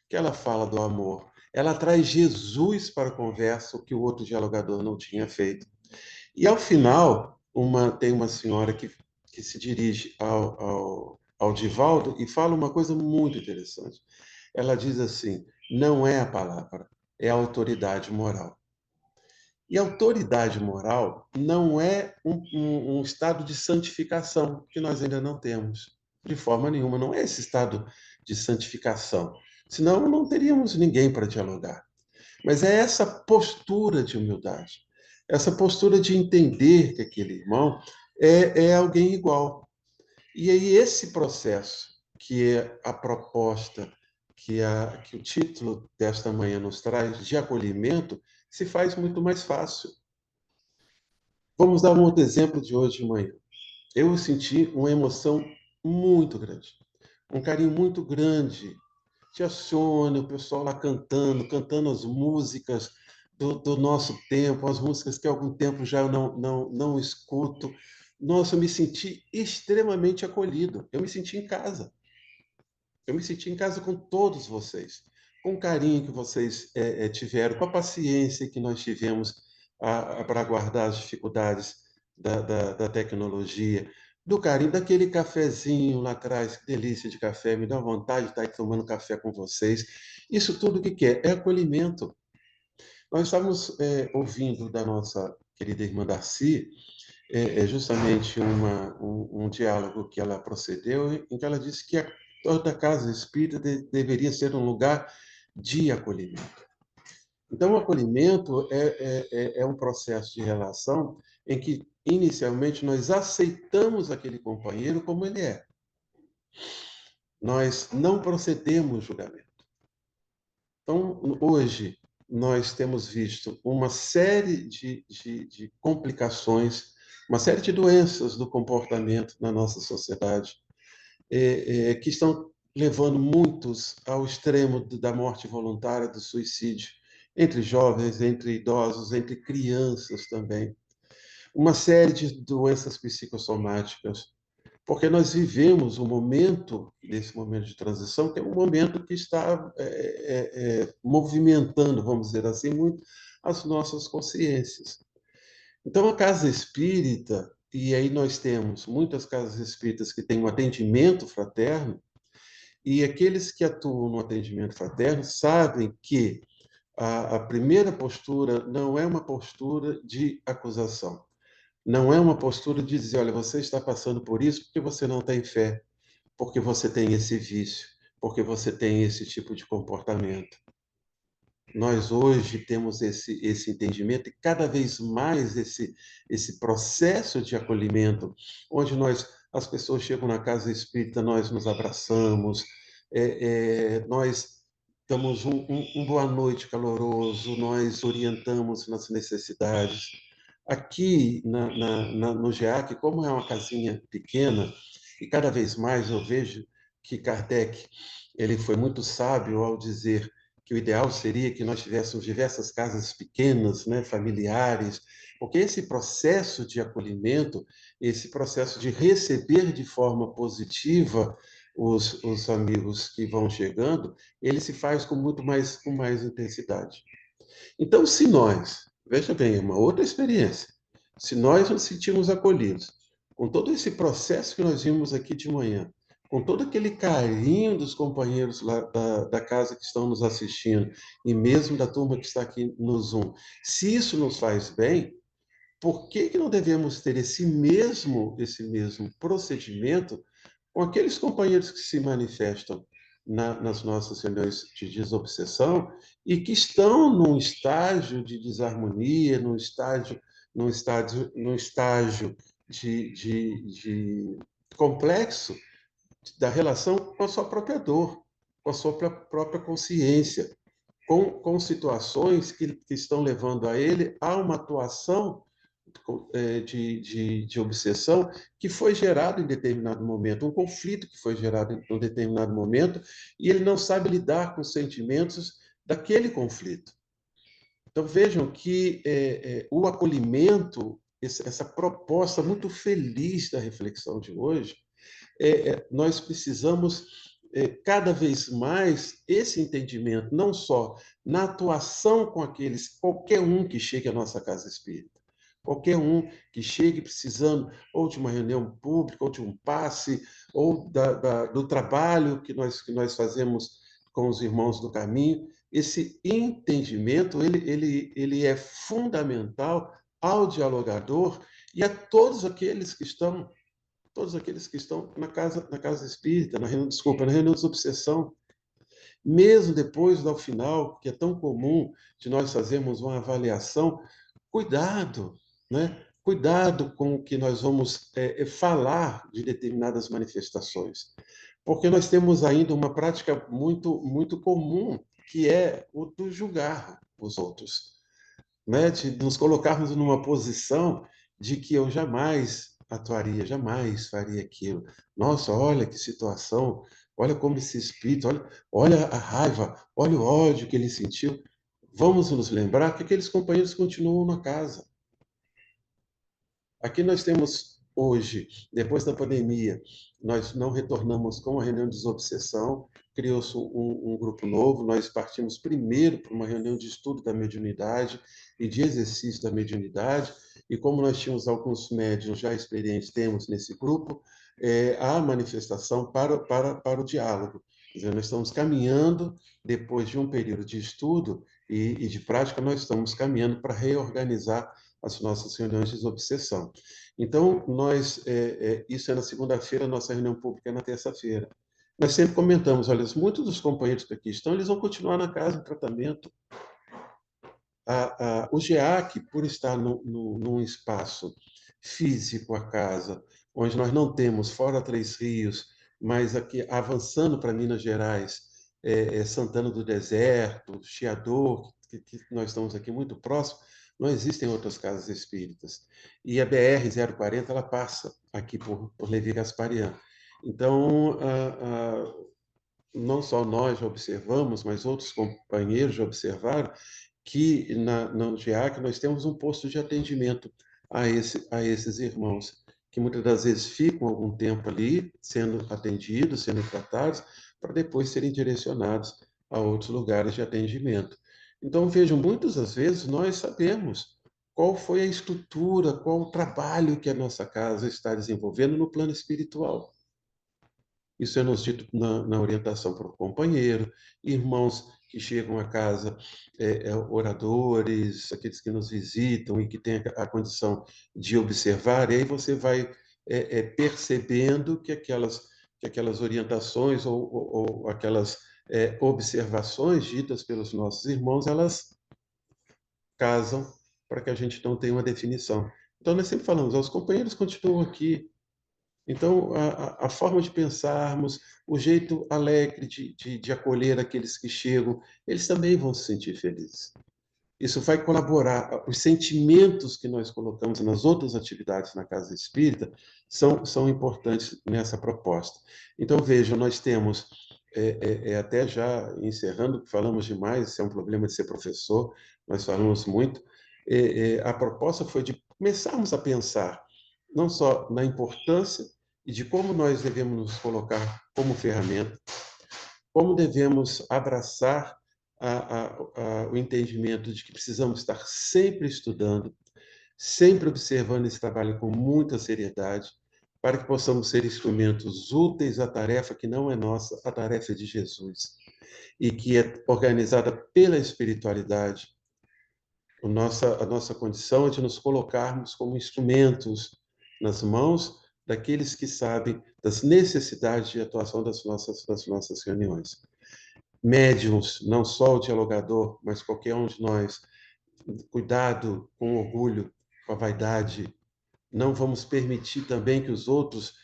que ela fala do amor, ela traz Jesus para a conversa, o que o outro dialogador não tinha feito. E ao final, tem uma senhora que se dirige ao Divaldo e fala uma coisa muito interessante. Ela diz assim: não é a palavra, é a autoridade moral. E autoridade moral não é um estado de santificação que nós ainda não temos, de forma nenhuma. Não é esse estado de santificação. Senão não teríamos ninguém para dialogar. Mas é essa postura de humildade, essa postura de entender que aquele irmão é alguém igual. E aí esse processo, que é a proposta que o título desta manhã nos traz, de acolhimento, se faz muito mais fácil. Vamos dar um outro exemplo de hoje de manhã. Eu senti uma emoção muito grande, um carinho muito grande. Tia Sônia, o pessoal lá cantando as músicas do nosso tempo, as músicas que há algum tempo já eu não escuto. Nossa, eu me senti extremamente acolhido. Eu me senti em casa. Eu me senti em casa com todos vocês, com o carinho que vocês tiveram, com a paciência que nós tivemos para aguardar as dificuldades da tecnologia, do carinho, daquele cafezinho lá atrás, que delícia de café, me dá vontade de estar aí tomando café com vocês. Isso tudo o que é? É acolhimento. Nós estávamos ouvindo da nossa querida irmã Darcy, justamente um diálogo que ela procedeu, em que ela disse que toda casa espírita deveria ser um lugar de acolhimento. Então, o acolhimento é um processo de relação em que, inicialmente, nós aceitamos aquele companheiro como ele é. Nós não procedemos julgamento. Então, hoje, nós temos visto uma série de complicações, uma série de doenças do comportamento na nossa sociedade, que estão levando muitos ao extremo da morte voluntária, do suicídio, entre jovens, entre idosos, entre crianças também. Uma série de doenças psicossomáticas, porque nós vivemos um momento, nesse momento de transição, que é um momento que está movimentando, vamos dizer assim, muito as nossas consciências. Então, a casa espírita, e aí nós temos muitas casas espíritas que têm um atendimento fraterno, e aqueles que atuam no atendimento fraterno sabem que a primeira postura não é uma postura de acusação, não é uma postura de dizer, olha, você está passando por isso porque você não tem fé, porque você tem esse vício, porque você tem esse tipo de comportamento. Nós hoje temos esse entendimento e cada vez mais esse processo de acolhimento, onde as pessoas chegam na casa espírita, nós nos abraçamos, nós damos um boa noite caloroso, nós orientamos nas necessidades. Aqui no GEAC, como é uma casinha pequena, e cada vez mais eu vejo que Kardec ele foi muito sábio ao dizer que o ideal seria que nós tivéssemos diversas casas pequenas, né, familiares, porque esse processo de acolhimento, esse processo de receber de forma positiva os amigos que vão chegando, ele se faz com mais intensidade. Então, se nós, veja bem, é uma outra experiência, se nós nos sentimos acolhidos, com todo esse processo que nós vimos aqui de manhã, com todo aquele carinho dos companheiros lá da casa que estão nos assistindo, e mesmo da turma que está aqui no Zoom, se isso nos faz bem, por que que não devemos ter esse mesmo procedimento com aqueles companheiros que se manifestam nas nossas reuniões de desobsessão e que estão num estágio de desarmonia, num estágio de complexo da relação com a sua própria dor, com a sua própria consciência, com situações que estão levando a ele a uma atuação de obsessão que foi gerado em determinado momento, um conflito que foi gerado em um determinado momento, e ele não sabe lidar com os sentimentos daquele conflito. Então vejam que o acolhimento, essa proposta muito feliz da reflexão de hoje, nós precisamos cada vez mais esse entendimento, não só na atuação com qualquer um que chegue à nossa casa espírita, qualquer um que chegue precisando ou de uma reunião pública, ou de um passe, ou do trabalho que nós fazemos com os irmãos do caminho, esse entendimento ele é fundamental ao dialogador e a todos aqueles que estão na casa espírita, na reunião de obsessão, mesmo depois, ao final, que é tão comum de nós fazermos uma avaliação, cuidado, né? Cuidado com o que nós vamos falar de determinadas manifestações, porque nós temos ainda uma prática muito comum, que é o do julgar os outros, né? De nos colocarmos numa posição de que eu jamais atuaria, jamais faria aquilo. Nossa, olha que situação, olha como esse espírito, olha a raiva, olha o ódio que ele sentiu. Vamos nos lembrar que aqueles companheiros continuam na casa. Aqui nós temos hoje, depois da pandemia, nós não retornamos com a reunião de desobsessão, criou-se um grupo novo, nós partimos primeiro para uma reunião de estudo da mediunidade e de exercício da mediunidade, e como nós tínhamos alguns médiuns já experientes, temos nesse grupo, a manifestação para o diálogo. Quer dizer, nós estamos caminhando, depois de um período de estudo e de prática, nós estamos caminhando para reorganizar as nossas reuniões de desobsessão. Então, isso é na segunda-feira, nossa reunião pública é na terça-feira. Nós sempre comentamos, olha, muitos dos companheiros que aqui estão, eles vão continuar na casa em tratamento. O GEAC, por estar num espaço físico, a casa, onde nós não temos, fora Três Rios, mas aqui avançando para Minas Gerais, Santana do Deserto, Chiador, que nós estamos aqui muito próximo, não existem outras casas espíritas. E a BR-040, ela passa aqui por Levi Gasparian. Então, não só nós já observamos, mas outros companheiros já observaram que no GEAC nós temos um posto de atendimento a esses irmãos, que muitas das vezes ficam algum tempo ali, sendo atendidos, sendo tratados, para depois serem direcionados a outros lugares de atendimento. Então, vejam, muitas das vezes nós sabemos qual foi a estrutura, qual o trabalho que a nossa casa está desenvolvendo no plano espiritual. Isso é nos dito na orientação para o companheiro, irmãos que chegam a casa, oradores, aqueles que nos visitam e que têm a condição de observar, e aí você vai percebendo que aquelas orientações ou aquelas observações ditas pelos nossos irmãos, elas casam para que a gente não tenha uma definição. Então, nós sempre falamos, os companheiros continuam aqui. Então, a forma de pensarmos, o jeito alegre de acolher aqueles que chegam, eles também vão se sentir felizes. isso vai colaborar. Os sentimentos que nós colocamos nas outras atividades na casa espírita são importantes nessa proposta. Então, veja, nós temos, até já encerrando, falamos demais, isso é um problema de ser professor, nós falamos muito. A proposta foi de começarmos a pensar não só na importância e de como nós devemos nos colocar como ferramenta, como devemos abraçar o entendimento de que precisamos estar sempre estudando, sempre observando esse trabalho com muita seriedade, para que possamos ser instrumentos úteis à tarefa que não é nossa, a tarefa é de Jesus, e que é organizada pela espiritualidade. A nossa condição é de nos colocarmos como instrumentos nas mãos daqueles que sabem das necessidades de atuação das nossas reuniões. Médiuns, não só o dialogador, mas qualquer um de nós, cuidado com o orgulho, com a vaidade. Não vamos permitir também que os outros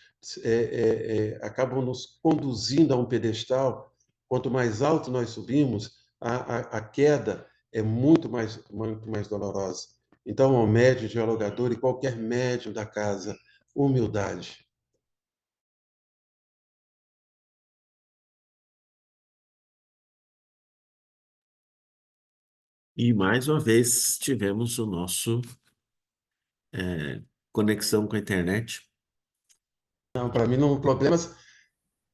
acabam nos conduzindo a um pedestal. Quanto mais alto nós subimos, a queda é muito mais dolorosa. Então, ao médium, dialogador e qualquer médium da casa, humildade. E mais uma vez tivemos o nosso conexão com a internet. Não, para mim, não, o problema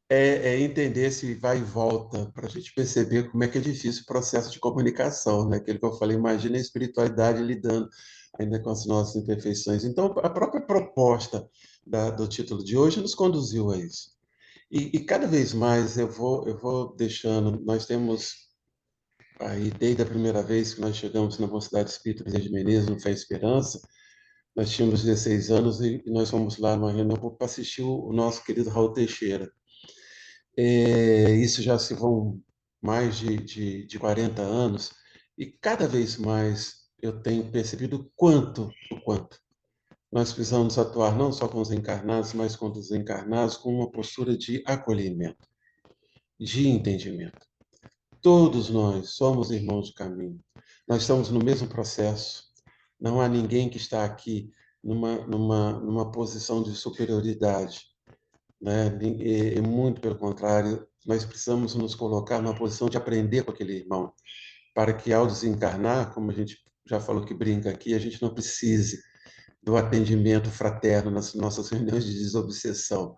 é entender esse vai e volta, para a gente perceber como é que é difícil o processo de comunicação, né? Aquilo que eu falei, imagina a espiritualidade lidando ainda com as nossas imperfeições. Então, a própria proposta do título de hoje nos conduziu a isso. E cada vez mais eu vou deixando, nós temos aí, desde a primeira vez que nós chegamos na Mocidade Espírita Bezerra de Menezes, no Fé e Esperança, nós tínhamos 16 anos e nós fomos lá numa reunião para assistir o nosso querido Raul Teixeira. Isso já se vão mais de 40 anos, e cada vez mais eu tenho percebido o quanto nós precisamos atuar não só com os encarnados, mas com os desencarnados, com uma postura de acolhimento, de entendimento. Todos nós somos irmãos de caminho, nós estamos no mesmo processo, não há ninguém que está aqui numa posição de superioridade, né? Muito pelo contrário, nós precisamos nos colocar numa posição de aprender com aquele irmão, para que ao desencarnar, como a gente já falou que brinca aqui, a gente não precise do atendimento fraterno nas nossas reuniões de desobsessão,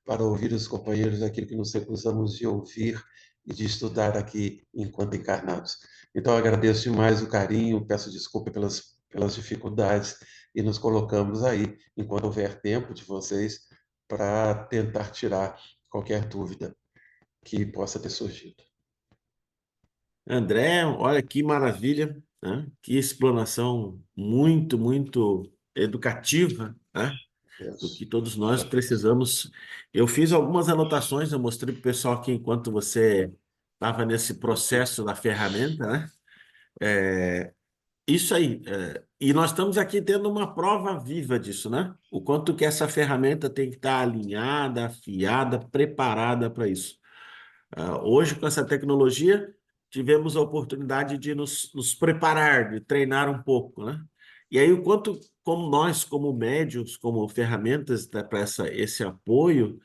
para ouvir os companheiros aquilo que nos recusamos de ouvir e de estudar aqui enquanto encarnados. Então, eu agradeço demais o carinho, peço desculpa pelas dificuldades e nos colocamos aí, enquanto houver tempo de vocês, para tentar tirar qualquer dúvida que possa ter surgido. André, olha que maravilha, né? Que explanação muito, muito educativa, né? Do que Deus. todos nós precisamos. Eu fiz algumas anotações, eu mostrei para o pessoal aqui enquanto você estava nesse processo da ferramenta, né? Isso aí. E nós estamos aqui tendo uma prova viva disso, né? O quanto que essa ferramenta tem que estar alinhada, afiada, preparada para isso. Hoje, com essa tecnologia, tivemos a oportunidade de nos preparar, de treinar um pouco, né? E aí, o quanto, como nós, como médios, como ferramentas para esse apoio,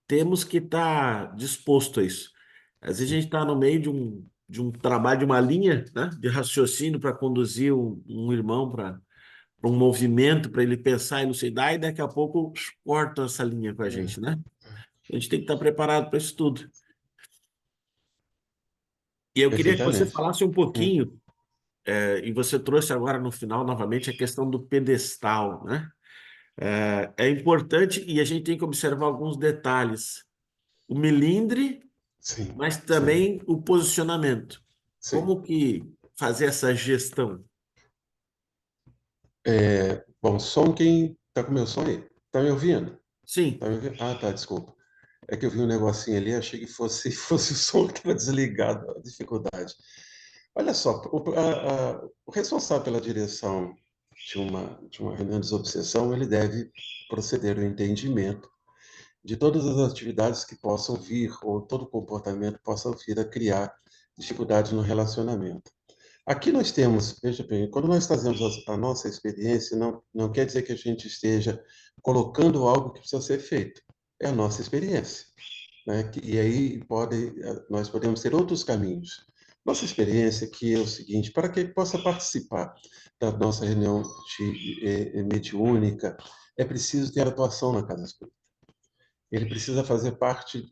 temos que estar disposto a isso. Às vezes a gente está no meio de um trabalho, de uma linha, né, de raciocínio para conduzir um irmão para um movimento, para ele pensar e elucidar, e daqui a pouco corta essa linha com a gente, né? A gente tem que estar preparado para isso tudo. E eu queria que você Perfeitamente. falasse um pouquinho, e você trouxe agora no final novamente a questão do pedestal, né? É importante e a gente tem que observar alguns detalhes. O melindre, Sim, mas sim, também o posicionamento. sim. Como que fazer essa gestão? Bom, som, quem está com o meu som aí? Está me ouvindo? Sim, Tá me ouvindo? Ah, tá, desculpa. É que eu vi um negocinho ali, achei que fosse o som que estava desligado, a dificuldade. Olha só, o responsável pela direção de uma reunião de desobsessão, ele deve proceder ao entendimento de todas as atividades que possam vir, ou todo comportamento que possa vir a criar dificuldades no relacionamento. Aqui nós temos, veja bem, quando nós fazemos a nossa experiência, não quer dizer que a gente esteja colocando algo que precisa ser feito. É a nossa experiência, né? E aí nós podemos ter outros caminhos. Nossa experiência aqui é o seguinte: para que possa participar da nossa reunião mediúnica, é preciso ter atuação na casa espírita. Ele precisa fazer parte,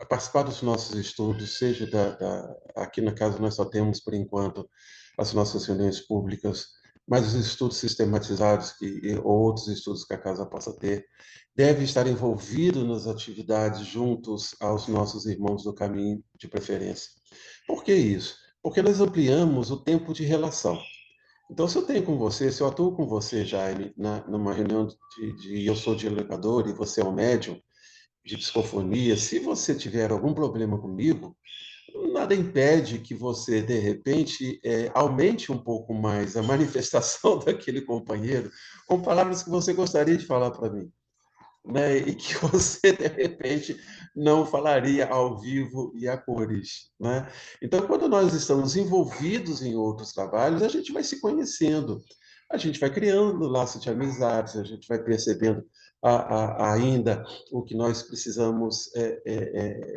participar dos nossos estudos, seja aqui na casa nós só temos, por enquanto, as nossas reuniões públicas, mas os estudos sistematizados ou outros estudos que a casa possa ter, deve estar envolvido nas atividades juntos aos nossos irmãos do caminho, de preferência. Por que isso? Porque nós ampliamos o tempo de relação. Então, se eu tenho com você, se eu atuo com você, Jaime, numa reunião eu sou dialogador e você é um médium, de psicofonia, se você tiver algum problema comigo, nada impede que você, de repente, aumente um pouco mais a manifestação daquele companheiro com palavras que você gostaria de falar para mim, né? E que você, de repente, não falaria ao vivo e a cores, né? Então, quando nós estamos envolvidos em outros trabalhos, a gente vai se conhecendo, a gente vai criando laços de amizades, a gente vai percebendo ainda o que nós precisamos,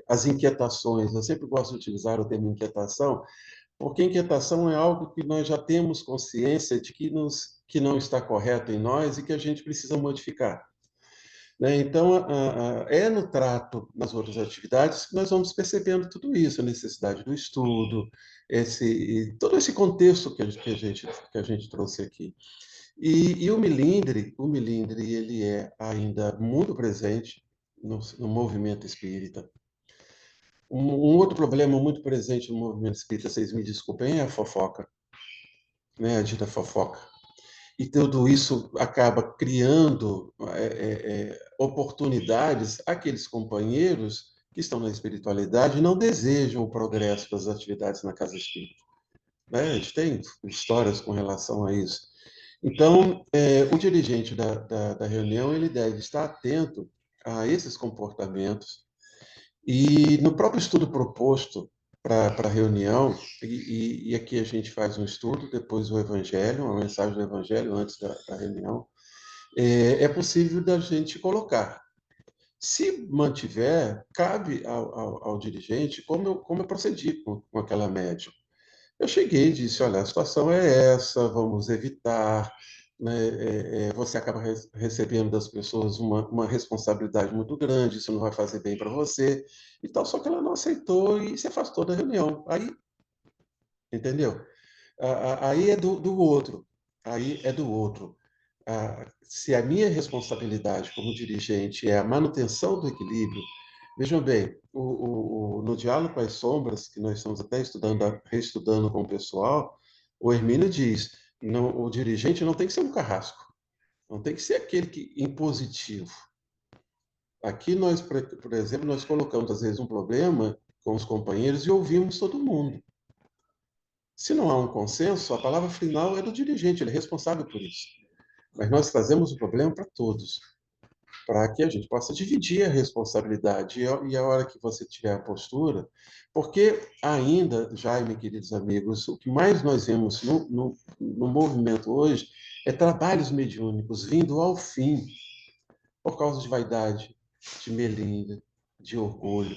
as inquietações. Eu sempre gosto de utilizar o termo inquietação, porque inquietação é algo que nós já temos consciência de que não está correto em nós e que a gente precisa modificar, né? Então, é no trato, nas outras atividades, que nós vamos percebendo tudo isso, a necessidade do estudo, todo esse contexto que a gente trouxe aqui. E o milindre, ele é ainda muito presente no movimento espírita. Um outro problema muito presente no movimento espírita, vocês me desculpem, é a fofoca, né? A dita fofoca. E tudo isso acaba criando oportunidades àqueles companheiros que estão na espiritualidade e não desejam o progresso das atividades na casa espírita, né? A gente tem histórias com relação a isso. Então, o dirigente da reunião ele deve estar atento a esses comportamentos e no próprio estudo proposto para a reunião, e aqui a gente faz um estudo, depois o Evangelho, uma mensagem do Evangelho antes da reunião, é possível da gente colocar. Se mantiver, cabe ao dirigente como eu procedi com aquela médium. Eu cheguei e disse, olha, a situação é essa, vamos evitar, né? Você acaba recebendo das pessoas uma responsabilidade muito grande, isso não vai fazer bem para você e tal, só que ela não aceitou e se afastou da reunião. Aí, entendeu? Aí é do outro, aí é do outro. Se a minha responsabilidade como dirigente é a manutenção do equilíbrio, vejam bem, no Diálogo com as Sombras, que nós estamos até reestudando com o pessoal, o Hermínio diz, não, o dirigente não tem que ser um carrasco, não tem que ser aquele que impositivo. Aqui nós, por exemplo, nós colocamos às vezes um problema com os companheiros e ouvimos todo mundo. Se não há um consenso, a palavra final é do dirigente, ele é responsável por isso. Mas nós trazemos o problema para todos, para que a gente possa dividir a responsabilidade. E a hora que você tiver a postura, porque ainda, Jaime, queridos amigos, o que mais nós vemos no movimento hoje é trabalhos mediúnicos vindo ao fim, por causa de vaidade, de melindre, de orgulho.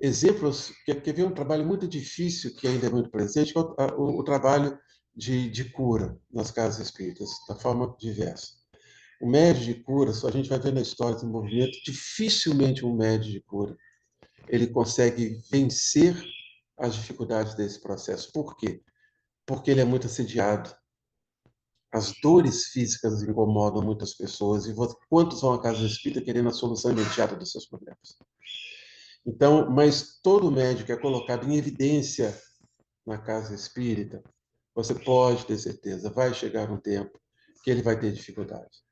Exemplos, quer ver um trabalho muito difícil, que ainda é muito presente, que é o trabalho de cura nas casas espíritas, da forma diversa. O médio de cura, a gente vai ver na história do movimento, dificilmente um médio de cura ele consegue vencer as dificuldades desse processo. Por quê? Porque ele é muito assediado. As dores físicas incomodam muitas pessoas e quantos vão à casa espírita querendo a solução imediata dos seus problemas? Então, mas todo médico é colocado em evidência na casa espírita, você pode ter certeza, vai chegar um tempo que ele vai ter dificuldade.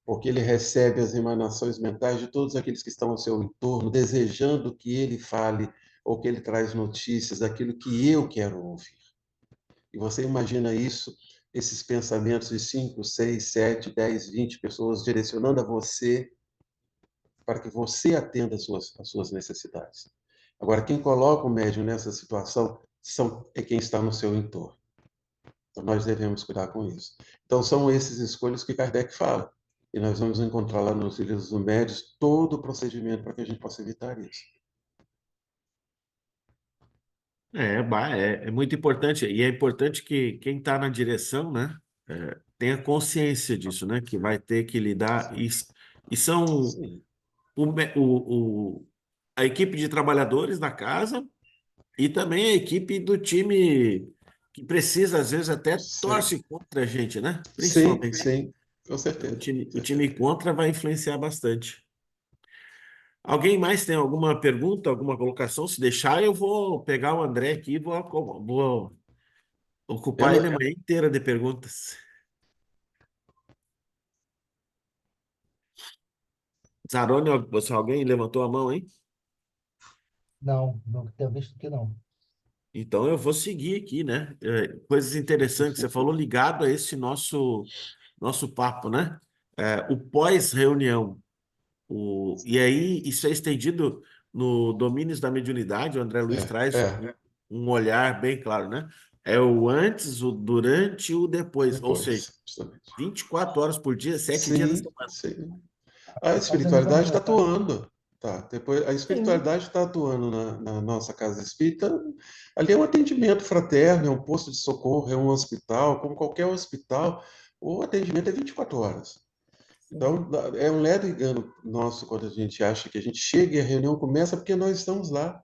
Porque ele recebe as emanações mentais de todos aqueles que estão ao seu entorno, desejando que ele fale ou que ele traz notícias daquilo que eu quero ouvir. E você imagina isso, esses pensamentos de 5, 6, 7, 10, 20 pessoas direcionando a você para que você atenda às suas necessidades. Agora, quem coloca o médium nessa situação é quem está no seu entorno. Então, nós devemos cuidar com isso. Então, são esses escolhas que Kardec fala. E nós vamos encontrar lá nos livros dos médios todo o procedimento para que a gente possa evitar isso. É muito importante, e é importante que quem está na direção, né, tenha consciência disso, né, que vai ter que lidar, e são Sim, a equipe de trabalhadores da casa e também a equipe do time que precisa, às vezes, até sim, torce contra a gente, né, sim, principalmente. sim, com Então, certeza. o time contra vai influenciar bastante. Alguém mais tem alguma pergunta, alguma colocação? Se deixar, eu vou pegar o André aqui e vou Eu ocupar não, ele a manhã inteira de perguntas. Zarone, alguém levantou a mão, hein? Não, não tenho visto que não. Então eu vou seguir aqui, né? Coisas interessantes. Você falou ligado a esse nosso papo, né? O pós-reunião. E aí isso é estendido no Domínios da Mediunidade. O André Luiz traz é, um olhar bem claro, né? É o antes, o durante e o depois. Ou seja, depois, justamente. 24 horas por dia, 7 dias da Sim, semana. sim. A Fazendo espiritualidade está completar. atuando. Tá, depois, a Sim, espiritualidade está atuando na nossa casa espírita. Ali é um atendimento fraterno, é um posto de socorro, é um hospital, como qualquer hospital, o atendimento é 24 horas. sim. Então, é um leve engano nosso quando a gente acha que a gente chega e a reunião começa porque nós estamos lá.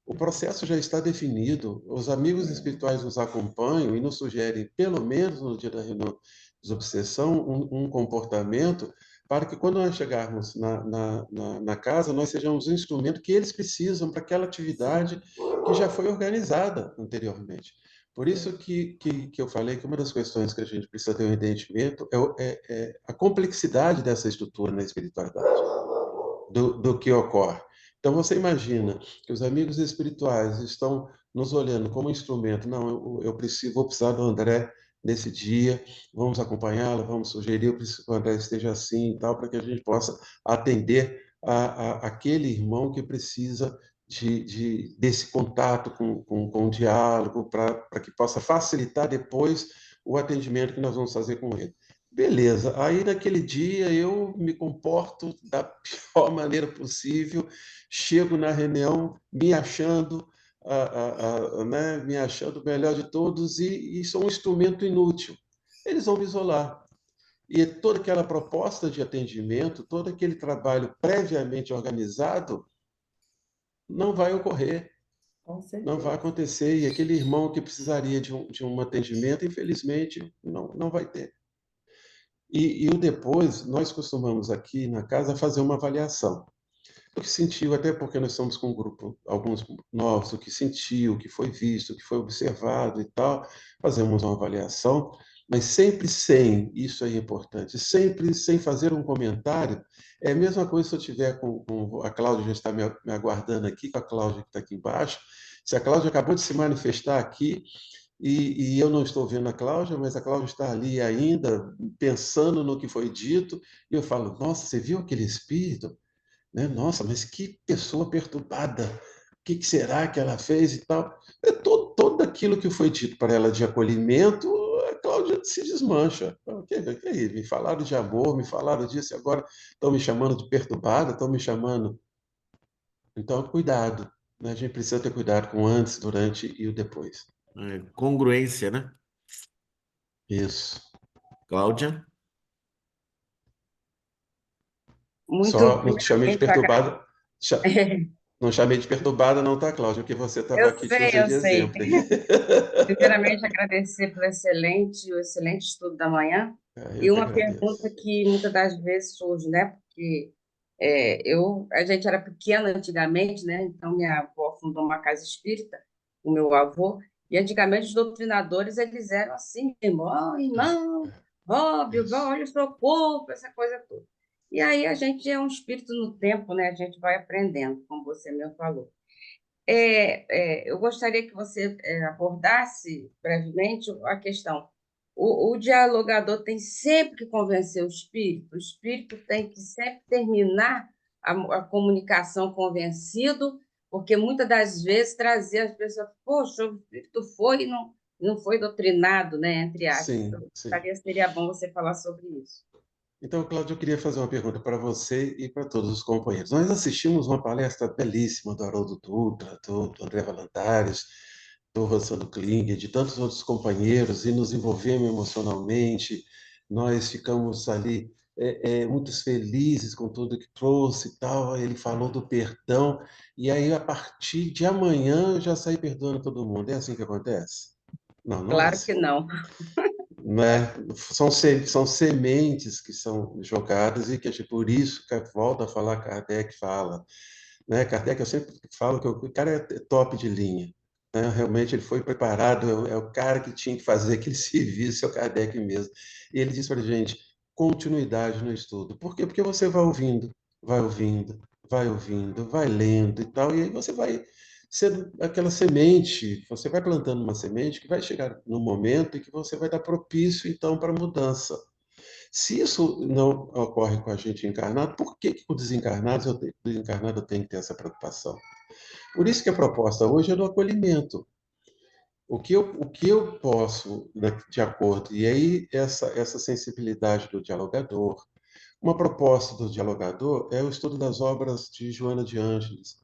O processo já está definido, os amigos espirituais nos acompanham e nos sugerem, pelo menos no dia da reunião de desobsessão, um comportamento para que quando nós chegarmos na casa, nós sejamos um instrumento que eles precisam para aquela atividade que já foi organizada anteriormente. Por isso que eu falei que uma das questões que a gente precisa ter um entendimento é a complexidade dessa estrutura na espiritualidade, do que ocorre. Então, você imagina que os amigos espirituais estão nos olhando como instrumento. Não, vou precisar do André nesse dia, vamos acompanhá-lo, vamos sugerir, eu preciso que o André esteja assim e tal, para que a gente possa atender aquele irmão que precisa desse contato com o diálogo, para que possa facilitar depois o atendimento que nós vamos fazer com ele. Beleza, aí naquele dia eu me comporto da pior maneira possível, chego na reunião me achando, né, me achando o melhor de todos e sou um instrumento inútil. Eles vão me isolar. E toda aquela proposta de atendimento, todo aquele trabalho previamente organizado, não vai ocorrer, Com não vai certeza. acontecer. E aquele irmão que precisaria de um atendimento, infelizmente, não vai ter. E o depois, nós costumamos aqui na casa fazer uma avaliação. O que sentiu, até porque nós estamos com um grupo, alguns novos, o que sentiu, o que foi visto, o que foi observado e tal, fazemos uma avaliação, mas sempre sem, isso aí é importante, sempre sem fazer um comentário. É a mesma coisa se eu tiver a Cláudia já está me aguardando aqui, com a Cláudia que está aqui embaixo. Se a Cláudia acabou de se manifestar aqui, e eu não estou vendo a Cláudia, mas a Cláudia está ali ainda, pensando no que foi dito, e eu falo, nossa, você viu aquele espírito? Né? Nossa, mas que pessoa perturbada! O que será que ela fez e tal? Todo aquilo que foi dito para ela de acolhimento, a Cláudia se desmancha. Que aí? Me falaram de amor, me falaram disso, e agora estão me chamando de perturbada, estão me chamando. Então, cuidado. Né? A gente precisa ter cuidado com o antes, durante e o depois. Congruência, né? Isso. Cláudia? Muito Só não te chamei de primeiramente, perturbada. Não chamei de perturbada, não, tá, Cláudia? Porque você estava aqui, te usei eu de sei. exemplo. Primeiramente, agradecer pelo o excelente estudo da manhã. Eu E que uma pergunta agradeço. que muitas das vezes surge, né? Porque a gente era pequena antigamente, né? Então, minha avó fundou uma casa espírita, o meu avô, e antigamente os doutrinadores, eles eram assim, irmão, Bob, Isso. olha o seu corpo, essa coisa toda. E aí a gente é um espírito no tempo, né? A gente vai aprendendo, como você mesmo falou. Eu gostaria que você abordasse brevemente a questão. O dialogador tem sempre que convencer o espírito tem que sempre terminar a comunicação convencido, porque muitas das vezes trazer as pessoas, poxa, o espírito foi e não foi doutrinado, né, entre aspas. Sim, Então, sim. seria bom você falar sobre isso. Então, Cláudio, eu queria fazer uma pergunta para você e para todos os companheiros. Nós assistimos uma palestra belíssima do Haroldo Dutra, do André Valadares, do Rossano Klinger, de tantos outros companheiros, e nos envolvemos emocionalmente. Nós ficamos ali muito felizes com tudo que trouxe e tal. Ele falou do perdão, e aí, a partir de amanhã, eu já saí perdoando todo mundo. É assim que acontece? Não, não é Claro que assim, não. né? São sementes que são jogadas e que por isso que volta a falar, Kardec fala, né? Kardec, eu sempre falo que o cara é top de linha, né? Realmente ele foi preparado, é o cara que tinha que fazer aquele serviço, é o Kardec mesmo. E ele diz para a gente, continuidade no estudo. Por quê? Porque você vai ouvindo, vai ouvindo, vai ouvindo, vai lendo e tal, e aí você vai sendo aquela semente, você vai plantando uma semente que vai chegar no momento em que você vai dar propício, então, para a mudança. Se isso não ocorre com a gente encarnado, por que que com desencarnado eu tenho que ter essa preocupação? Por isso que a proposta hoje é do acolhimento. O que eu posso, né, de acordo, e aí essa sensibilidade do dialogador, uma proposta do dialogador é o estudo das obras de Joana de Ângeles,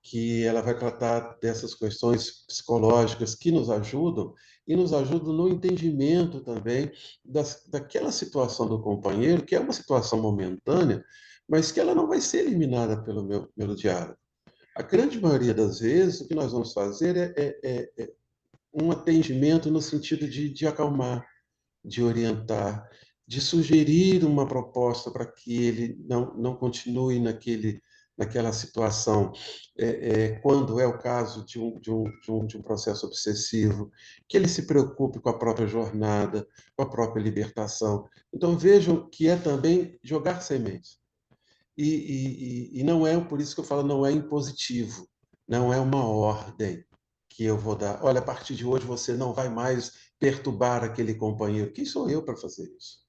que ela vai tratar dessas questões psicológicas que nos ajudam e nos ajudam no entendimento também daquela situação do companheiro, que é uma situação momentânea, mas que ela não vai ser eliminada pelo diálogo. A grande maioria das vezes, o que nós vamos fazer é um atendimento no sentido de acalmar, de orientar, de sugerir uma proposta para que ele não continue naquela situação, quando é o caso de um processo obsessivo, que ele se preocupe com a própria jornada, com a própria libertação. Então, vejam que é também jogar sementes. E não é, por isso que eu falo, não é impositivo, não é uma ordem que eu vou dar. Olha, a partir de hoje você não vai mais perturbar aquele companheiro. Quem sou eu para fazer isso?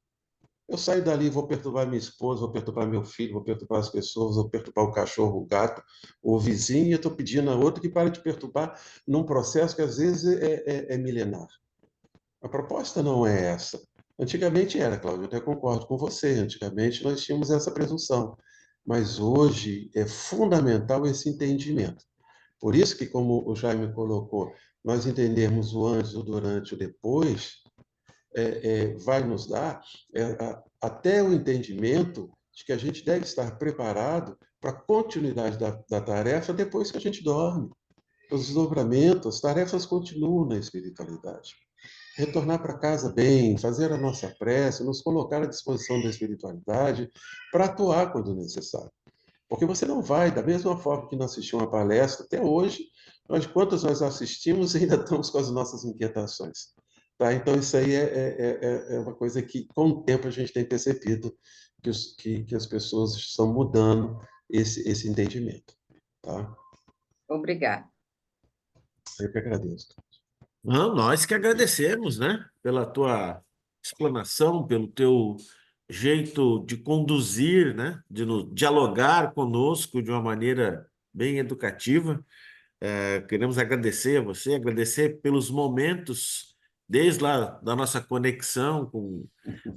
Eu saio dali, vou perturbar minha esposa, vou perturbar meu filho, vou perturbar as pessoas, vou perturbar o cachorro, o gato, o vizinho, e eu estou pedindo a outro que pare de perturbar num processo que às vezes é milenar. A proposta não é essa. Antigamente era, Cláudio, eu até concordo com você. Antigamente nós tínhamos essa presunção. Mas hoje é fundamental esse entendimento. Por isso que, como o Jaime colocou, nós entendermos o antes, o durante, o depois, vai nos dar até o entendimento de que a gente deve estar preparado para a continuidade da tarefa depois que a gente dorme. Os desdobramentos, as tarefas continuam na espiritualidade. Retornar para casa bem, fazer a nossa prece, nos colocar à disposição da espiritualidade para atuar quando necessário. Porque você não vai, da mesma forma que nós assistimos uma palestra, até hoje, quantas nós assistimos, ainda estamos com as nossas inquietações. Tá? Então, isso aí é uma coisa que, com o tempo, a gente tem percebido que as pessoas estão mudando esse entendimento. Tá? Obrigada. Eu que agradeço. Não, nós que agradecemos, né, pela tua explanação, pelo teu jeito de conduzir, né, dialogar conosco de uma maneira bem educativa. Queremos agradecer a você, agradecer pelos momentos, desde lá da nossa conexão,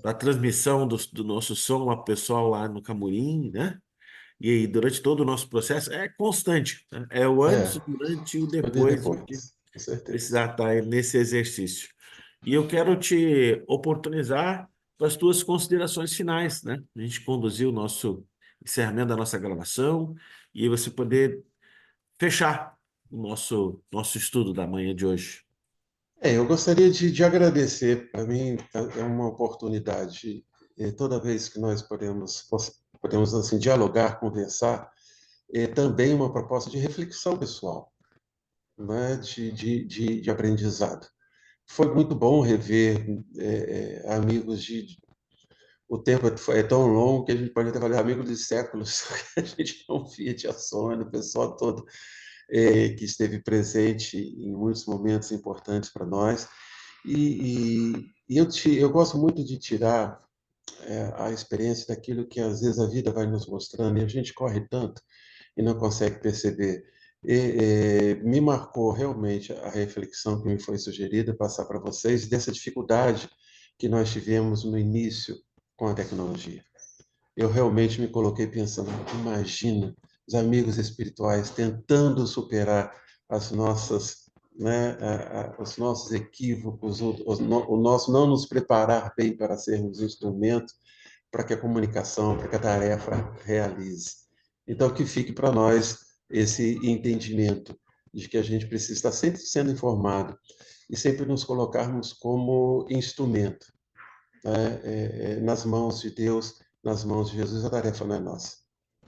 da transmissão do nosso som ao pessoal lá no Camurim, né? E aí, durante todo o nosso processo, é constante, né? É o antes, o É, durante e o eu vi depois de depois, com certeza. precisar estar nesse exercício. E eu quero te oportunizar para as tuas considerações finais, né? A gente conduziu o nosso encerramento da nossa gravação e você poder fechar o nosso estudo da manhã de hoje. Eu gostaria de agradecer. Para mim, é uma oportunidade, toda vez que nós podemos assim, dialogar, conversar, é também uma proposta de reflexão pessoal, né? de aprendizado. Foi muito bom rever amigos o tempo é tão longo que a gente pode até falar amigos de séculos, que a gente não via de Assônia, o pessoal todo que esteve presente em muitos momentos importantes para nós. Eu gosto muito de tirar a experiência daquilo que às vezes a vida vai nos mostrando e a gente corre tanto e não consegue perceber. Me marcou realmente a reflexão que me foi sugerida passar para vocês dessa dificuldade que nós tivemos no início com a tecnologia. Eu realmente me coloquei pensando, imagina os amigos espirituais tentando superar as nossas, né, os nossos equívocos, o nosso não nos preparar bem para sermos instrumentos para que a comunicação, para que a tarefa realize. Então, que fique para nós esse entendimento de que a gente precisa estar sempre sendo informado e sempre nos colocarmos como instrumento, né, nas mãos de Deus, nas mãos de Jesus. A tarefa não é nossa.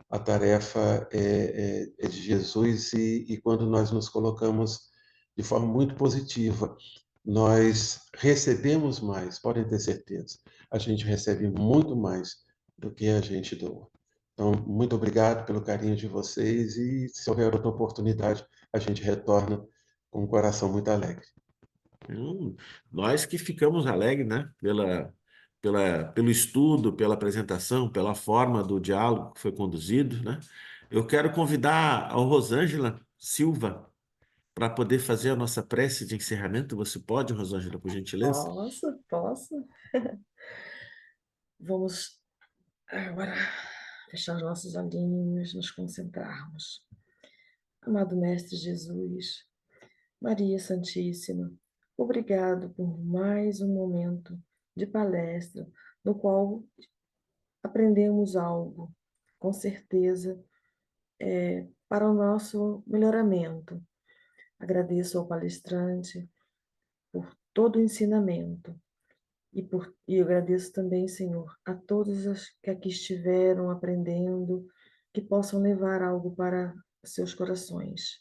A tarefa é de Jesus e quando nós nos colocamos de forma muito positiva, nós recebemos mais, podem ter certeza. A gente recebe muito mais do que a gente doa. Então, muito obrigado pelo carinho de vocês e se houver outra oportunidade, a gente retorna com um coração muito alegre. Nós que ficamos alegres, né? Pelo estudo, pela apresentação, pela forma do diálogo que foi conduzido, né? Eu quero convidar a Rosângela Silva para poder fazer a nossa prece de encerramento. Você pode, Rosângela, por gentileza? Posso. Vamos agora fechar os nossos olhinhos, nos concentrarmos. Amado Mestre Jesus, Maria Santíssima, obrigado por mais um momento de palestra no qual aprendemos algo, com certeza, para o nosso melhoramento. Agradeço ao palestrante por todo o ensinamento e eu agradeço também, Senhor, a todos os que aqui estiveram aprendendo, que possam levar algo para seus corações.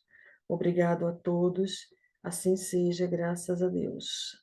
Obrigado a todos, assim seja, graças a Deus.